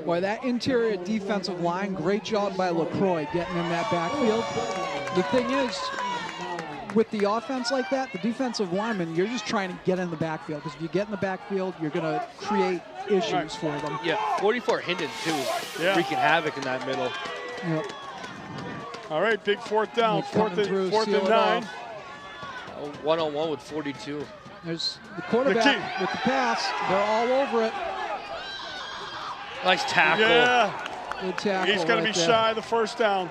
Boy, that interior defensive line, great job by LaCroix getting in that backfield. The thing is, with the offense like that, the defensive lineman, you're just trying to get in the backfield, because if you get in the backfield, you're going to create issues for them. Yeah, 44 Hendon, too. Yeah. Wreaking havoc in that middle. Yep. All right, big 4th down, 4th and 9. One-on-one with 42. There's the quarterback with the pass. They're all over it. Nice tackle. Yeah. Good tackle. He's going to be shy of the 1st down.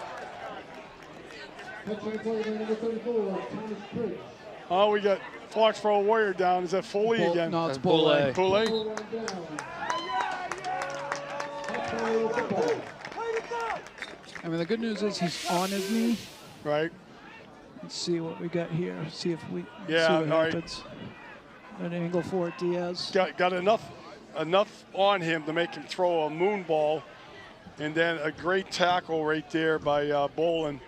Oh, we got Foxboro Warrior down. Is that Foley again? No, it's Boulay. Boulay? I mean, the good news is he's on his knee. Right. Let's see what we got here. See if we see all what happens. An angle for it, Diaz. Got enough on him to make him throw a moon ball, and then a great tackle right there by Bolin.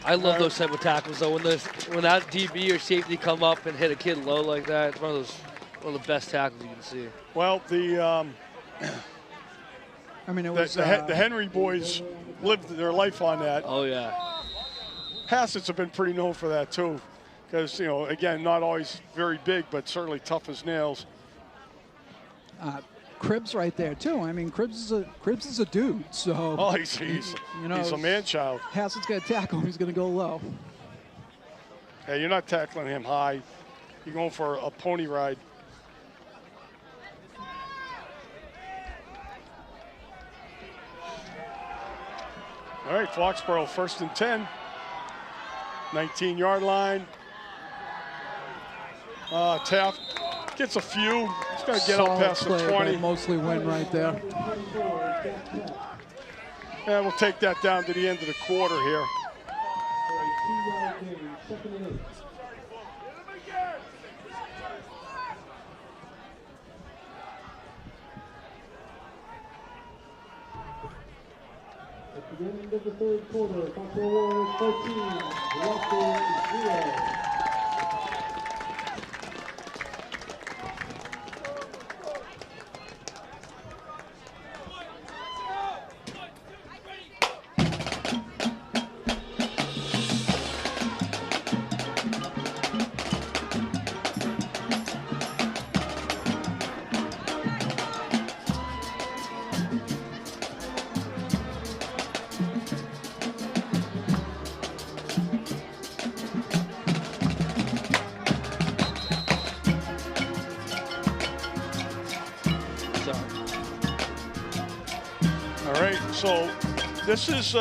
I love those type of tackles, though. When that DB or safety come up and hit a kid low like that, it's one of the best tackles you can see. Well, I mean, it was the Henry boys lived their life on that. Oh yeah. Hassett's have been pretty known for that too, because again, not always very big, but certainly tough as nails. Cribbs right there too. I mean, Cribbs is a dude. So he's a man child. Hassett's gonna tackle him. He's gonna go low. Yeah, you're not tackling him high. You're going for a pony ride. All right, Foxborough 1st and 10. 19-yard line. Taft gets a few. He's going to get up past the 20. Mostly win right there. And we'll take that down to the end of the quarter here. At the end of the third quarter, Foxborough Warriors 14, Gloucester 0. So this is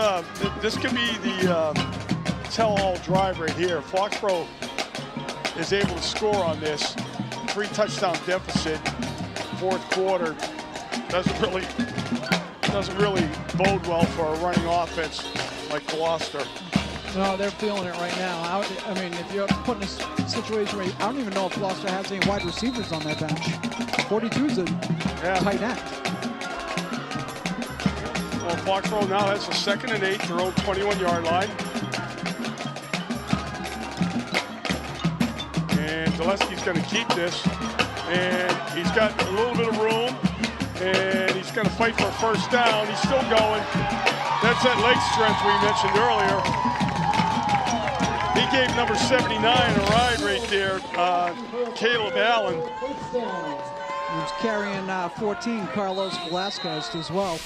this could be the tell-all drive right here. Foxborough is able to score on this 3-touchdown deficit. Fourth quarter doesn't really bode well for a running offense like Gloucester. No, they're feeling it right now. I mean, if you're put in a situation where I don't even know if Gloucester has any wide receivers on their bench. 42 is a tight end. Well, Foxborough now has a 2nd and 8, their own 21-yard line. And Gillespie's going to keep this. And he's got a little bit of room. And he's going to fight for a first down. He's still going. That's that leg strength we mentioned earlier. He gave number 79 a ride right there, Caleb Allen. He was carrying 14, Carlos Velasquez, as well.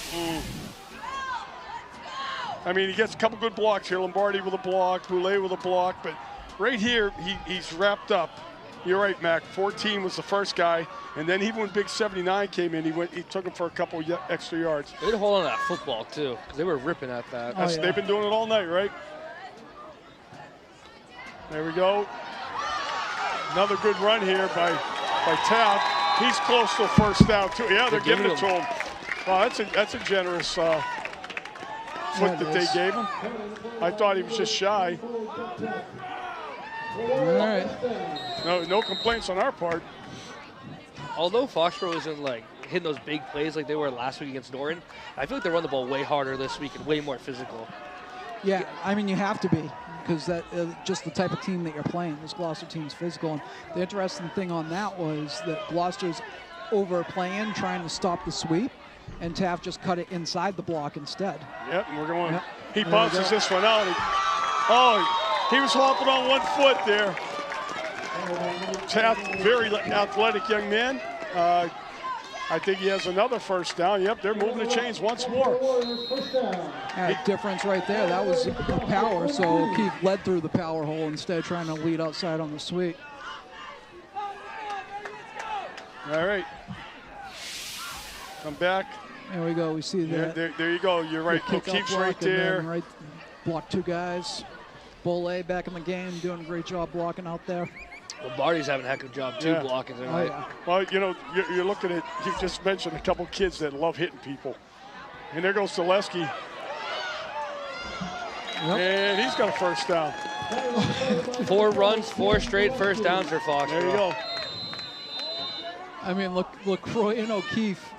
I mean, he gets a couple good blocks here. Lombardi with a block, Boulay with a block, but right here, he's wrapped up. You're right, Mac. 14 was the first guy, and then even when Big 79 came in, he took him for a couple extra yards. They had a hold on that football, too, because they were ripping at that. Oh, yeah. They've been doing it all night, right? There we go. Another good run here by Taft. He's close to a first down, too. Yeah, they're giving it to him. Wow, that's a generous foot that they gave him. I thought he was just shy. All right. No complaints on our part. Although Foxborough isn't like hitting those big plays like they were last week against Doran, I feel like they run the ball way harder this week and way more physical. Yeah, I mean, you have to be, because that just the type of team that you're playing. This Gloucester team's physical. And the interesting thing on that was that Gloucester's overplaying, trying to stop the sweep, and Taft just cut it inside the block instead. Yep, and we're going. Yep. He bounces this one out. He was hopping on one foot there. Taft, very athletic young man. I think he has another first down. Yep, they're moving the chains once more. Difference right there. That was the power, so Keith led through the power hole instead of trying to lead outside on the sweep. All right. Come back. There we go. We see that. There you go. You're right. Keith's right there. Block two guys. Boulay back in the game, doing a great job blocking out there. Lombardi's having a heck of a job, too, blocking tonight. Yeah. Well, you know, you're looking at, you just mentioned a couple kids that love hitting people. And there goes Zaleski. Yep. And he's got a first down. 4 runs, 4 straight first downs for Foxborough. There you go. I mean, look, Roy and O'Keefe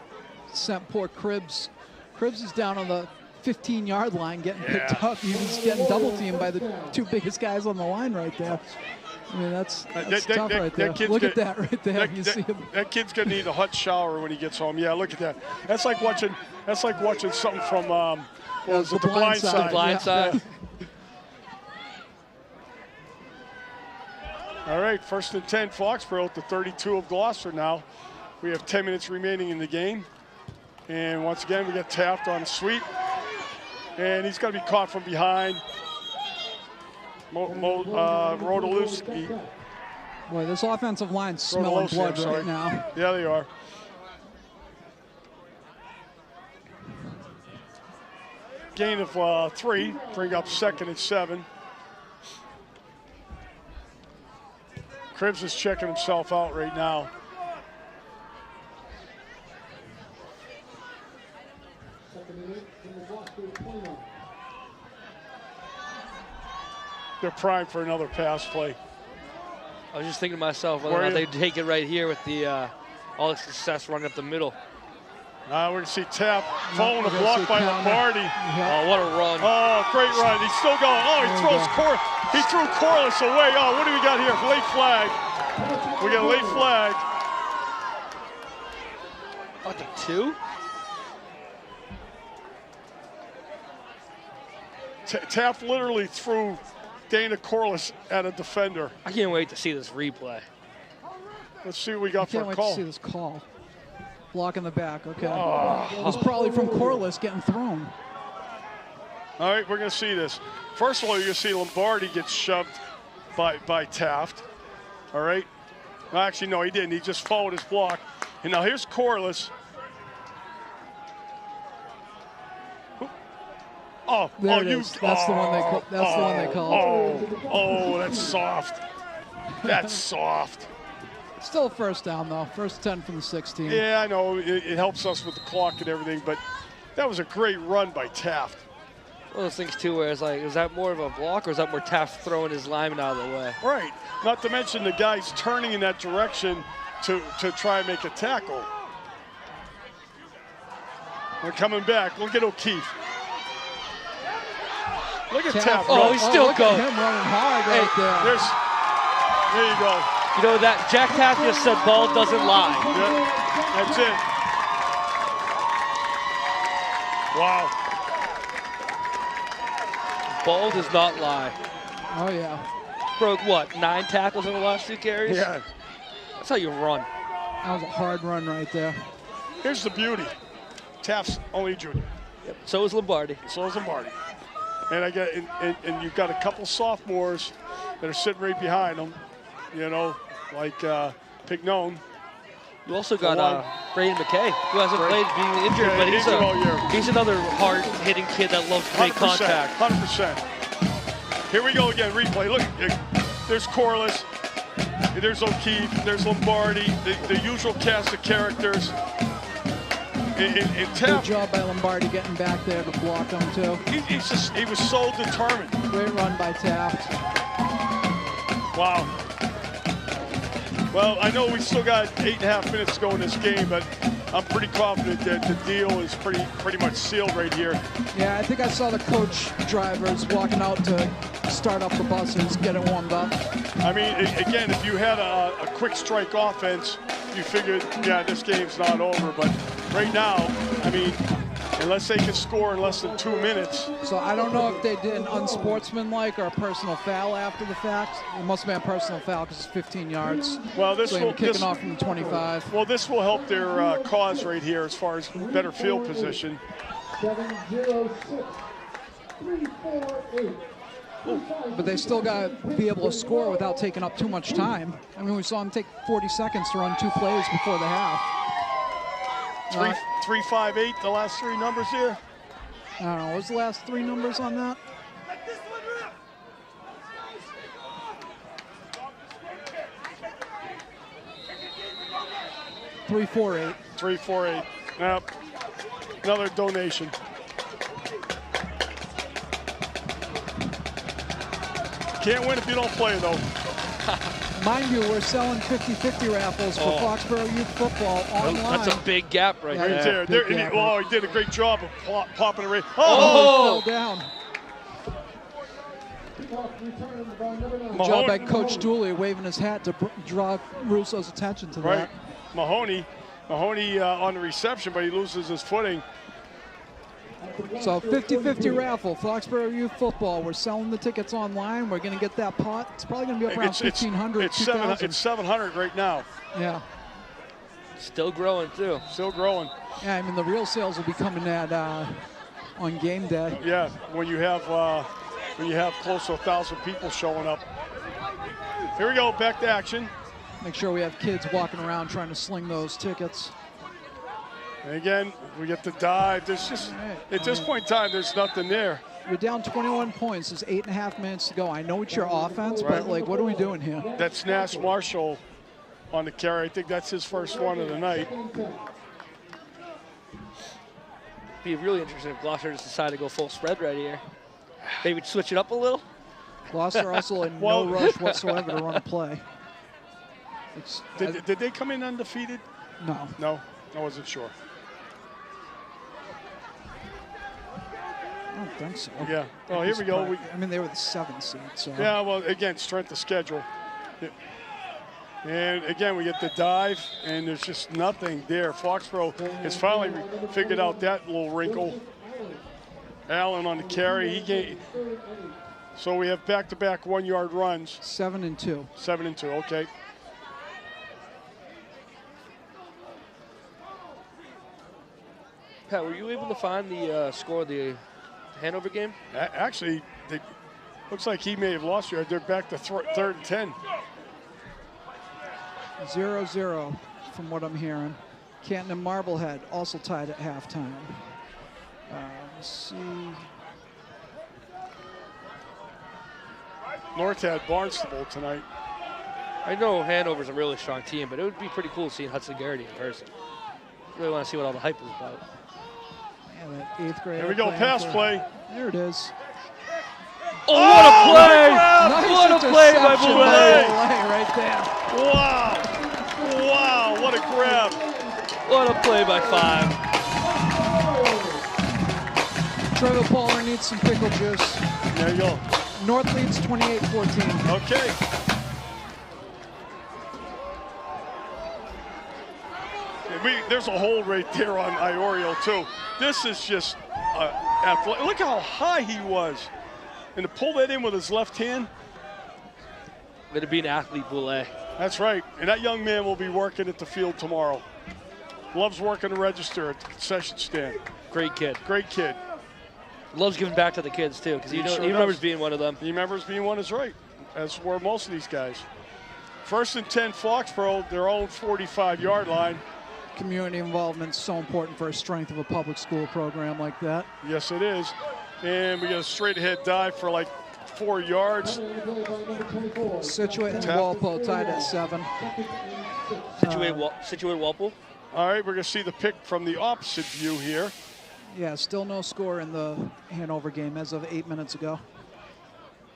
sent poor Cribbs. Cribbs is down on the 15-yard line getting picked up. He was getting double-teamed by the 2 biggest guys on the line right there. I mean, that's tough right there. Look at that right there. You see him. That kid's gonna need a hot shower when he gets home. Yeah, look at that. That's like watching something from what was it, The Blind Side. The Blind Side. All right, 1st and 10, Foxborough at the 32 of Gloucester now. We have 10 minutes remaining in the game. And once again, we got Taft on a sweep. And he's going to be caught from behind. Rodolewski. Boy, this offensive line's Throw to smelling Losi, blood I'm sorry. right now. Yeah, they are. Gain of 3, bring up 2nd and 7. Cribbs is checking himself out right now. They're primed for another pass play. I was just thinking to myself whether or not they take it right here with the all the success running up the middle. We're going to see Tapp following a block by Lombardi. Oh, what a run. Oh, great run. He's still going. Oh, he threw Corliss away. Oh, what do we got here? Late flag. We got a late flag. What, the 2? Taft literally threw Dana Corliss at a defender. I can't wait to see this replay. Let's see what we got for a Can't wait call. to see this call. Block in the back, okay. It was probably from Corliss getting thrown. All right, we're going to see this. First of all, you're going to see Lombardi get shoved by Taft. All right? Well, actually, no, he didn't. He just followed his block. And now here's Corliss. Oh, There it is. That's the one they call. That's the one they called. Oh, that's soft. That's soft. Still a first down though. First 10 from the 16. Yeah, I know. It helps us with the clock and everything, but that was a great run by Taft. One of those things too where it's like, is that more of a block or is that more Taft throwing his lineman out of the way? Right. Not to mention the guys turning in that direction to try and make a tackle. They're coming back. Look at O'Keefe. Look at Taft. Oh, he's still going. Him running hard right there. There you go. You know that Jack Taft just said ball doesn't lie. Yeah, that's it. Wow. Ball does not lie. Oh yeah. Broke what, 9 tackles in the last 2 carries? Yeah. That's how you run. That was a hard run right there. Here's the beauty. Taft's only junior. Yep. So is Lombardi. So is Lombardi. And you've got a couple sophomores that are sitting right behind them, you know, like Pignone. You also got Braden McKay, who hasn't played being injured, Yeah, but injured all year. he's another hard-hitting kid that loves to make 100%, contact. 100%. Here we go again, replay. Look, there's Corliss, there's O'Keefe, there's Lombardi, the usual cast of characters. Good Taft, job by Lombardi getting back there to block him too. he was so determined. Great run by Taft. Wow. Well, I know we still got 8.5 minutes to go in this game, but I'm pretty confident that the deal is pretty much sealed right here. Yeah, I think I saw the coach drivers walking out to start up the buses, get it warmed up. I mean, again, if you had a quick strike offense, you figured, yeah, this game's not over. But right now, I mean, unless they can score in less than 2 minutes. So I don't know if they did an unsportsmanlike or a personal foul after the fact. It must have been a personal foul because it's 15 yards. Well, this so will kicking off from the 25. Well, this will help their cause right here as far as better field position. 7-0-6, 3-4-8. But they still got to be able to score without taking up too much time. I mean, we saw them take 40 seconds to run 2 plays before the half. 3-5-8, the last 3 numbers here. I don't know. What was the last 3 numbers on that? Three, 4, 8. 3-4-8. Yep. Another donation. Can't win if you don't play, though. Mind you, we're selling 50-50 raffles for Foxboro Youth Football online. That's a big gap right there. Oh, he did a great job of popping a rate. Oh! Fell down. Mahoney. Job by Coach Dooley waving his hat to draw Russo's attention to that. Mahoney on the reception, but he loses his footing. So 50-50 raffle, Foxboro Youth Football. We're selling the tickets online. We're going to get that pot. It's probably going to be up around 1,500, it's 2,000. It's 700 right now. Yeah. Still growing, too. Still growing. Yeah, I mean, the real sales will be coming at on game day. Yeah, when you have close to 1,000 people showing up. Here we go, back to action. Make sure we have kids walking around trying to sling those tickets. And again, we get the dive. There's just, at this point in time, there's nothing there. You're down 21 points. There's 8.5 minutes to go. I know it's your offense, but like, what are we doing here? That's Nash Marshall on the carry. I think that's his first one of the night. Be really interesting if Gloucester just decided to go full spread right here. Maybe switch it up a little. Gloucester also in no rush whatsoever to run a play. Did they come in undefeated? No. No, I wasn't sure. I don't think so. Yeah. Oh, here we go. I mean, they were the 7th seed. So. Yeah, well, again, strength of schedule. And again, we get the dive, and there's just nothing there. Foxborough has finally figured out that little wrinkle. Allen on the carry. So we have back-to-back 1-yard runs. 7 and 2. 7 and 2. Okay. Pat, were you able to find the score of the Hanover game? Actually, looks like he may have lost you. They're back to 3rd and 10. 0-0 from what I'm hearing. Canton and Marblehead also tied at halftime. Let's see. North had Barnstable tonight. I know Hanover's a really strong team, but it would be pretty cool seeing Hudson Garrity in person. Really want to see what all the hype is about. Yeah, that 8th grade. Here we go, pass play. There it is. Oh, what a play! Nice What a play by interception Boulay! right there. Wow. Wow, what a grab. What a play by 5. Trevor Pollard needs some pickle juice. There you go. North leads 28-14. Okay. There's a hold right there on Iorio, too. This is just athletic. Look how high he was. And to pull that in with his left hand. Going to be an athlete, Boulay. That's right. And that young man will be working at the field tomorrow. Loves working the register at the concession stand. Great kid. Great kid. Loves giving back to the kids, too, because he remembers being one of them. He remembers being one is right, as were most of these guys. 1st and 10, Foxborough, their own 45-yard line. Community involvement is so important for the strength of a public school program like that. Yes, it is. And we got a straight-ahead dive for like 4 yards. Situate and Walpole tied at 7. Situate Walpole. All right, we're going to see the pick from the opposite view here. Yeah, still no score in the Hanover game as of 8 minutes ago.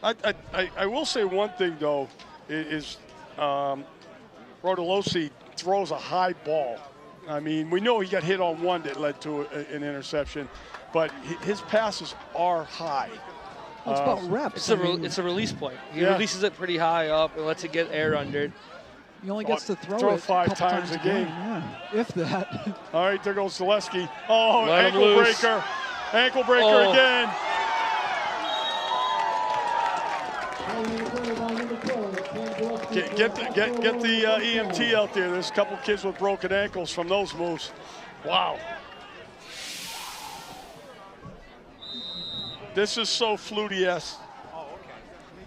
I will say one thing, though, is Rodolosi throws a high ball. I mean, we know he got hit on one that led to an interception, but his passes are high. Well, it's about reps. It's a release point. He releases it pretty high up and lets it get air under it. He only gets to throw it 5 a couple times a game. Yeah, if that. All right, there goes Zaleski. Oh, Let ankle breaker. Ankle breaker again. Get the EMT out there. There's a couple kids with broken ankles from those moves. Wow. This is so fluty-esque.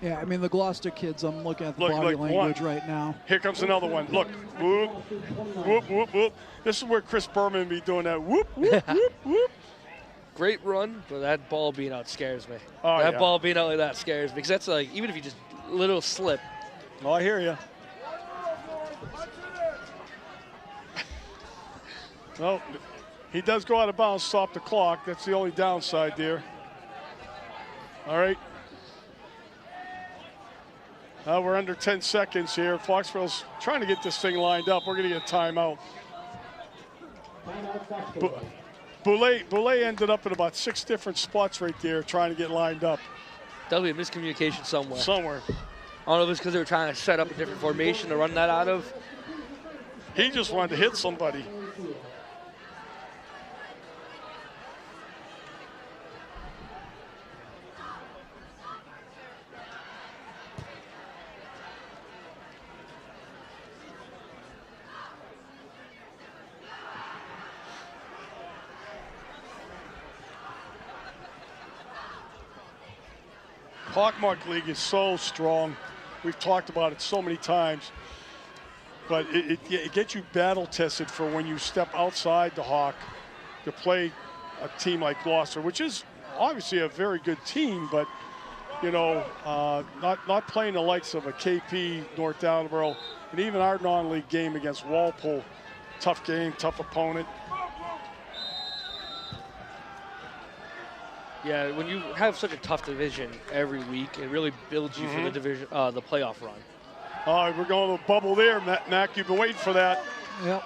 Yeah, I mean, the Gloucester kids, I'm looking at the body language right now. Here comes another one. Look, whoop, whoop, whoop, whoop. This is where Chris Berman be doing that whoop, whoop, whoop, whoop. Great run, but that ball being out scares me. Oh, that ball being out like that scares me, because that's like, even if you just little slip. Oh, I hear you. Well, he does go out of bounds, stop the clock. That's the only downside there. All right. We're under 10 seconds here. Foxborough's trying to get this thing lined up. We're going to get a timeout. Boulay ended up in about 6 different spots right there trying to get lined up. That'll be a miscommunication somewhere. Somewhere. I don't know if it's because they were trying to set up a different formation to run that out of. He just wanted to hit somebody. Hawkmark League is so strong. we've talked about it so many times, but it gets you battle tested for when you step outside the Hawk to play a team like Gloucester, which is obviously a very good team, but you know, not playing the likes of a KP, North Downborough, and even our non-league game against Walpole. Tough game, tough opponent. Yeah, when you have such a tough division every week, it really builds you for the division, the playoff run. All right, we're going to a bubble there, Mac. You've been waiting for that. Yep.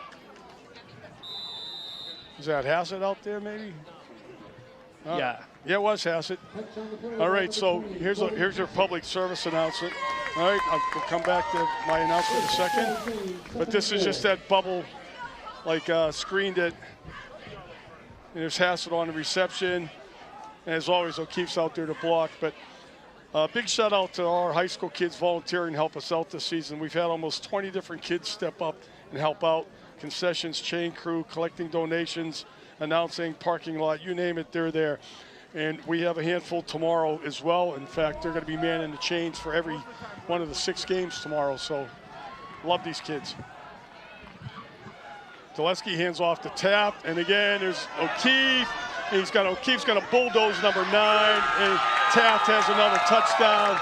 Is that Hassett out there, maybe? Yeah. Yeah, it was Hassett. All right, so here's your public service announcement. All right, we'll come back to my announcement in a second. But this is just that bubble, like screen that. And there's Hassett on the reception. And as always, O'Keefe's out there to block. But big shout out to our high school kids volunteering to help us out this season. We've had almost 20 different kids step up and help out. Concessions, chain crew, collecting donations, announcing, parking lot, you name it, they're there. And we have a handful tomorrow as well. In fact, they're going to be manning the chains for every one of the 6 games tomorrow. So love these kids. Gillespie hands off to Taft. And again, there's O'Keefe. O'Keefe's going to bulldoze number 9, and Taft has another touchdown.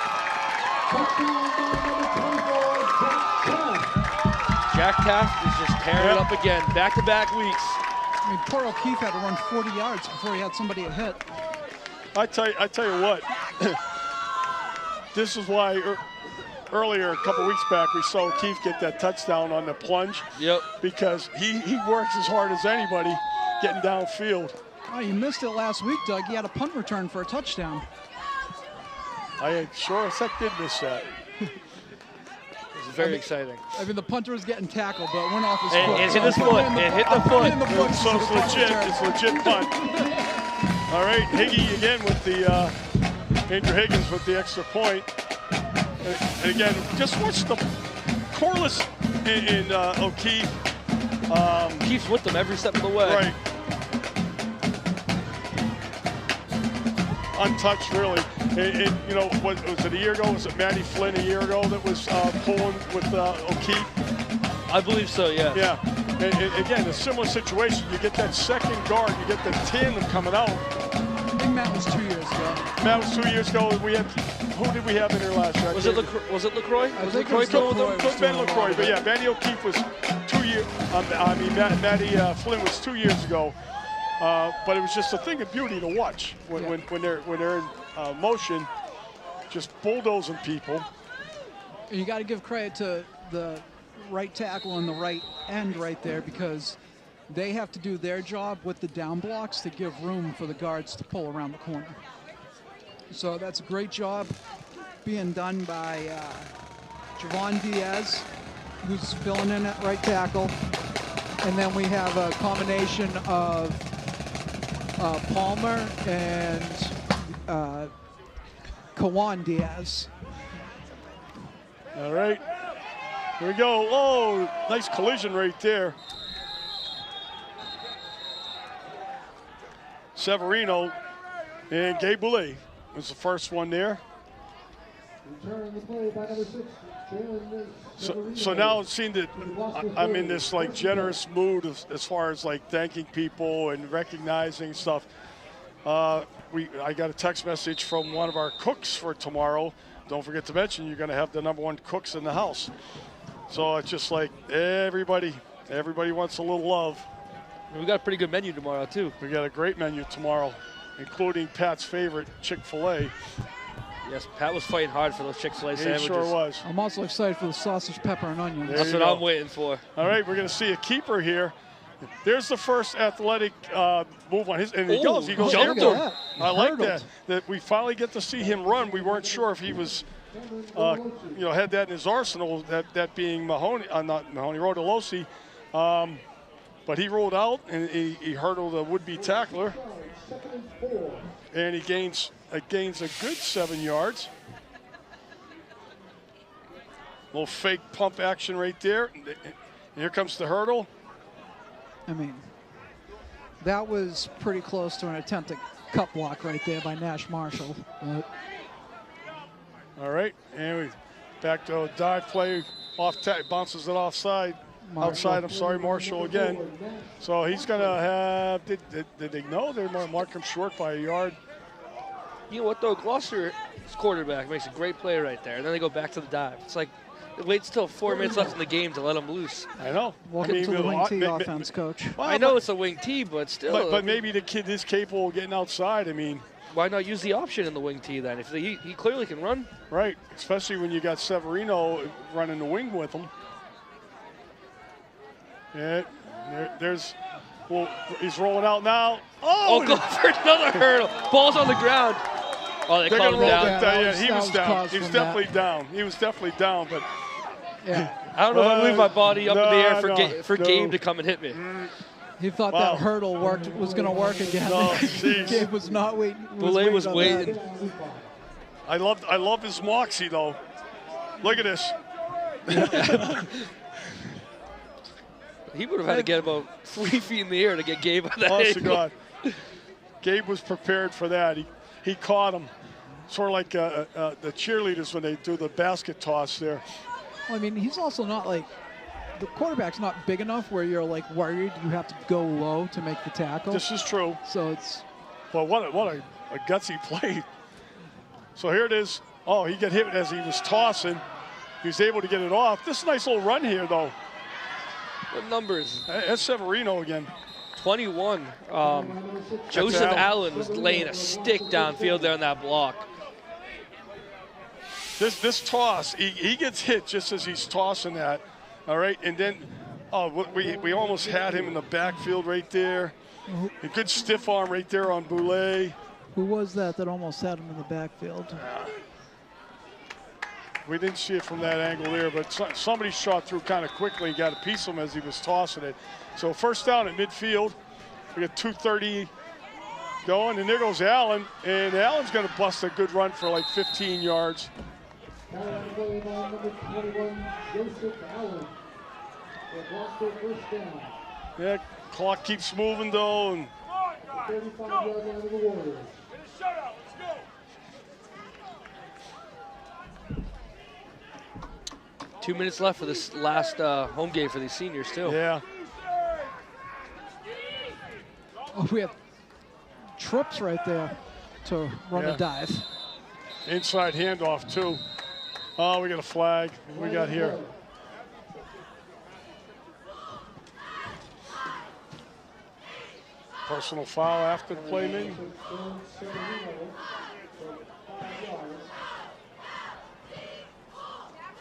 Jack Taft is just tearing it up again, back-to-back weeks. I mean, poor O'Keefe had to run 40 yards before he had somebody to hit. I tell you what, this is why earlier, a couple weeks back, we saw O'Keefe get that touchdown on the plunge. Yep. Because he works as hard as anybody getting downfield. Oh, you missed it last week, Doug. He had a punt return for a touchdown. I sure as heck did miss that. It was very exciting. I mean, the punter was getting tackled, but it went off his foot. It hit his foot. It hit the foot. So it's legit. It's legit punt. All right, Higgy again with the Andrew Higgins with the extra point. And again, just watch the Corliss in O'Keefe. O'Keefe's with them every step of the way. Right. Untouched, really. You know, what was it a year ago? Was it Matty Flynn a year ago that was pulling with O'Keefe? I believe so, yeah. Yeah. And again, a similar situation. You get that second guard, you get the tandem coming out. I think Matt was 2 years ago. Matt was 2 years ago. We had, who did we have in there last year? Was it LaCroix? I Was think LaCroix it was still with them? LaCroix. Could have been LaCroix, but yeah, Matty O'Keefe was 2 years. Matty Flynn was 2 years ago. But it was just a thing of beauty to watch when they're in motion, just bulldozing people. And you got to give credit to the right tackle and the right end right there, because they have to do their job with the down blocks to give room for the guards to pull around the corner. So that's a great job being done by Javon Diaz, who's filling in at right tackle. And then we have a combination of Palmer and Kawan Diaz. All right, here we go. Oh, nice collision right there. Severino and Gabe Boulay was the first one there. So now it seemed that I'm in this like generous mood as far as like thanking people and recognizing stuff. I got a text message from one of our cooks for tomorrow. Don't forget to mention you're going to have the #1 cooks in the house. So it's just like everybody wants a little love. We got a pretty good menu tomorrow too. We got a great menu tomorrow, including Pat's favorite Chick-fil-A. Yes, Pat was fighting hard for those Chick-fil-A sandwiches. He sure was. I'm also excited for the sausage, pepper, and onions. That's what I'm waiting for. All right, we're going to see a keeper here. There's the first athletic move on his, and he goes jumped airborne. him. I like that we finally get to see him run. We weren't sure if he was, had that in his arsenal, that being Mahoney, not Mahoney, Rodolosi. But he rolled out, and he hurdled a would-be tackler, and he gains a good 7 yards. Little fake pump action right there. And here comes the hurdle. I mean, that was pretty close to an attempted cut block right there by Nash Marshall. All right, and we Back to a dive play, bounces it offside. Outside, I'm sorry, Marshall again. So he's going to have, did they know they're going to mark him short by a yard? You know what, though? Gloucester's quarterback makes a great play right there, and then they go back to the dive. It's like it waits till 4 minutes left in the game to let him loose. I know. Welcome to the wing tee offense, Coach. Well, I know it's a wing tee, but still. But maybe the kid is capable of getting outside. I mean, why not use the option in the wing tee then? If he clearly can run. Right, especially when you got Severino running the wing with him. Yeah, well, he's rolling out now. Oh, go for another hurdle. Ball's on the ground. Oh, they called him down. Yeah, he was down. He was definitely down. He was definitely down, but yeah. I don't know if I leave my body up in the air for Gabe to come and hit me. He thought that hurdle was going to work again. No, Gabe was not waiting. Boulay was waiting. I love his moxie though. Look at this. He would have had to get about 3 feet in the air to get Gabe on that Honest to angle. God. Gabe was prepared for that. He caught him. Sort of like the cheerleaders when they do the basket toss there. Well, I mean, he's also not like, the quarterback's not big enough where you're like worried you have to go low to make the tackle. This is true. So it's. Well, what a gutsy play. So here it is. Oh, he got hit as he was tossing. He was able to get it off. This is a nice little run here, though. What numbers? That's Severino again. 21. Joseph Allen was laying a stick downfield there on that block. This toss, he gets hit just as he's tossing that. All right, and then we almost had him in the backfield right there. A good stiff arm right there on Boulay. Who was that almost had him in the backfield? We didn't see it from that angle there, but somebody shot through kind of quickly and got a piece of him as he was tossing it. So first down at midfield. We got 2:30 going, and there goes Allen. And Allen's going to bust a good run for like 15 yards. Yeah, clock keeps moving though. And 35-yard line of the Warriors. Shutout, let's go. 2 minutes left for this last home game for these seniors, too. Yeah. Oh, we have trips right there to run a dive. Inside handoff, too. Oh, we got a flag. We got here. Personal foul after the play, maybe?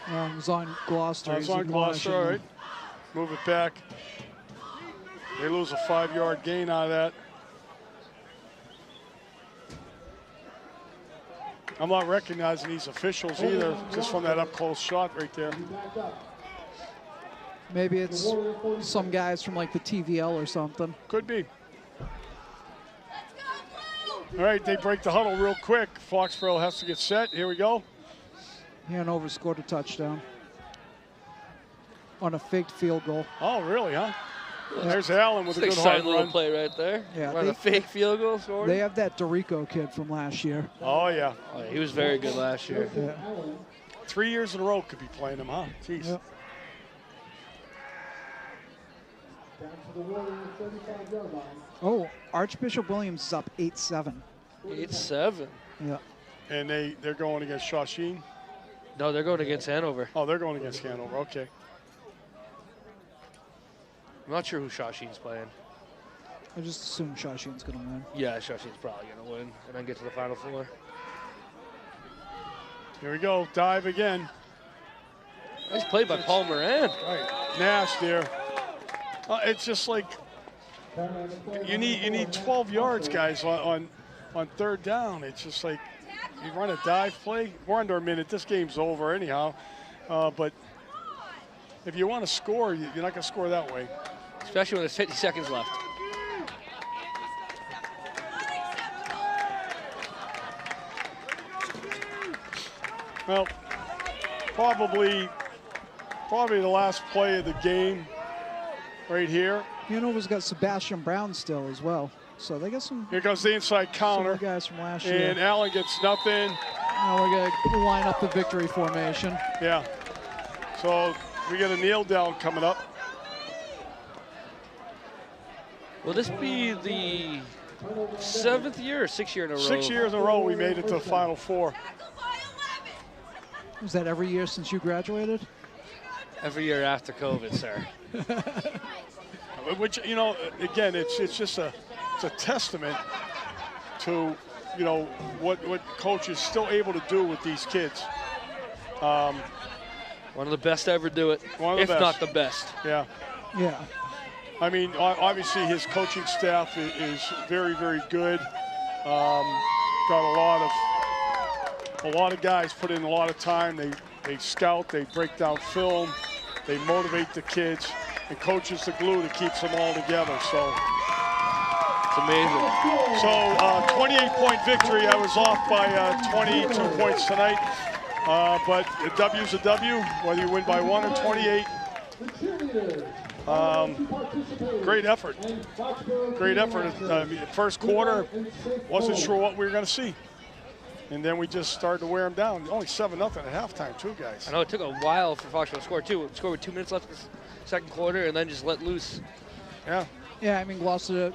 It was on Gloucester. It was on Gloucester, all right. Move it back. They lose a 5-yard gain out of that. I'm not recognizing these officials either, just from that up-close shot right there. Maybe it's some guys from like the TVL or something. Could be. All right, they break the huddle real quick. Foxborough has to get set. Here we go. Hanover scored a touchdown on a faked field goal. Oh, really, huh? There's Allen with a good hard little run. play right there. Yeah, Run a fake field goal scored. They have that Dorico kid from last year. Oh, yeah. Oh, yeah, he was very good last year. Yeah. 3 years in a row could be playing him, huh? Jeez. Yep. Oh, Archbishop Williams is up 8-7. 8-7. Yeah. And they're going against Shawsheen? No, they're going against Hanover. Oh, they're going against Hanover. Okay. I'm not sure who Shawsheen's playing. I just assume Shawsheen's going to win. Yeah, Shawsheen's probably going to win and then get to the Final Four. Here we go. Dive again. Nice play by Paul Moran. Right. Nash there. It's just like you need 12 yards, guys, on third down. It's just like you run a dive play. We're under a minute. This game's over anyhow. But if you want to score, you're not going to score that way. Especially when there's 50 seconds left. Well, probably the last play of the game right here. Hanover's got Sebastian Brown still as well. So they got some. Here goes the inside counter. Some guys from last year. And Allen gets nothing. Now we're going to line up the victory formation. Yeah. So we got a kneel down coming up. Will this be the 7th year or 6th year in a row? 6 years in a row we made it to the Final Four. Was that every year since you graduated? Every year after COVID, sir. Which, you know, again, it's just a testament to, you know, what coach is still able to do with these kids. One of the best to ever do it, if not the best. Yeah. Yeah. I mean, obviously his coaching staff is very, very good. Got a lot of guys put in a lot of time. They scout, they break down film, they motivate the kids, and coach is the glue that keeps them all together. So it's amazing. So 28-point victory. I was off by 22 points tonight, but a W's a W, whether you win by 1 or 28. Great effort. Great effort. First quarter, wasn't sure what we were going to see. And then we just started to wear them down. Only 7-0 at halftime, too, guys. I know it took a while for Foxborough to score, too. Scored with 2 minutes left in the second quarter and then just let loose. Yeah. Yeah, I mean, Gloucester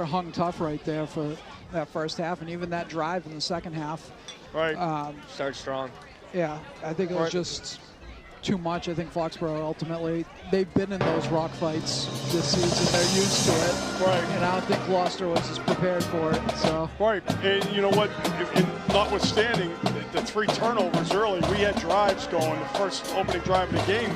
hung tough right there for that first half, and even that drive in the second half. Right. Started strong. Yeah, I think it was just too much. I think Foxborough ultimately, they've been in those rock fights this season. They're used to it. Right. And I don't think Gloucester was as prepared for it. So. Right. And you know what? Notwithstanding the 3 turnovers early, we had drives going. The first opening drive of the game,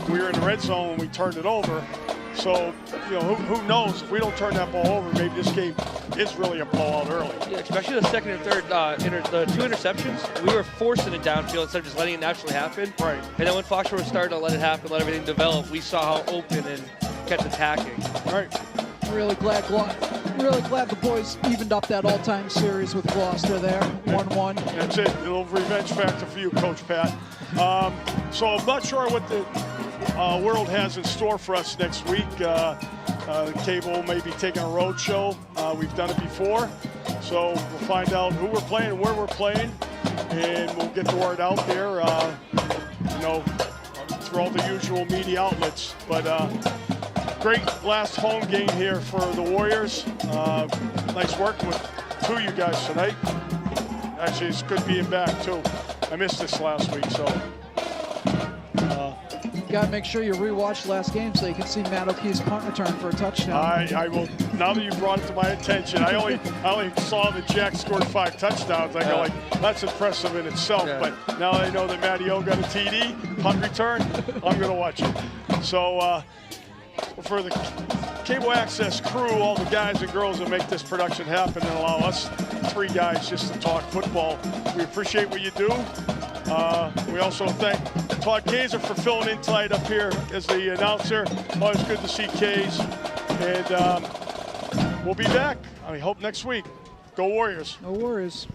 we were in the red zone and we turned it over. So, you know, who knows? If we don't turn that ball over, maybe this game is really a blowout early. Yeah, especially the second and third, the 2 interceptions, we were forcing it downfield instead of just letting it naturally happen. Right. And then when Foxborough started to let it happen, let everything develop, we saw how open and kept attacking. Right. Really glad the boys evened up that all-time series with Gloucester there, 1-1. That's it. A little revenge factor for you, Coach Pat. So I'm not sure what the world has in store for us next week. Cable may be taking a road show. We've done it before. So we'll find out who we're playing and where we're playing, and we'll get the word out there, you know, through all the usual media outlets. But great last home game here for the Warriors. Nice working with 2 of you guys tonight. Actually, it's good being back, too. I missed this last week, so. You got to make sure you rewatch last game so you can see Matt O'Keefe's punt return for a touchdown. I will. Now that you brought it to my attention, I only saw that Jack scored 5 touchdowns. I go like, that's impressive in itself. Yeah. But now I know that Matty O got a TD, punt return. I'm going to watch it. So for the Cable Access crew, all the guys and girls that make this production happen and allow us 3 guys just to talk football, we appreciate what you do. We also thank Todd Kaiser for filling in tonight up here as the announcer. Always good to see Kays. And we'll be back, I hope, next week. Go Warriors. Go Warriors.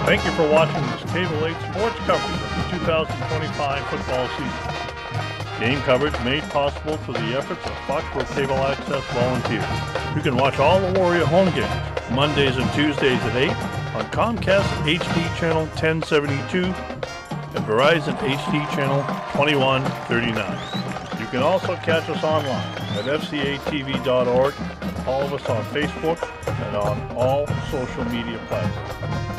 Thank you for watching this Cable 8 sports coverage of the 2025 football season. Game coverage made possible through the efforts of Foxboro Cable Access volunteers. You can watch all the Warrior home games Mondays and Tuesdays at 8 on Comcast HD channel 1072 and Verizon HD channel 2139. You can also catch us online at fcatv.org, all of us on Facebook, and on all social media platforms.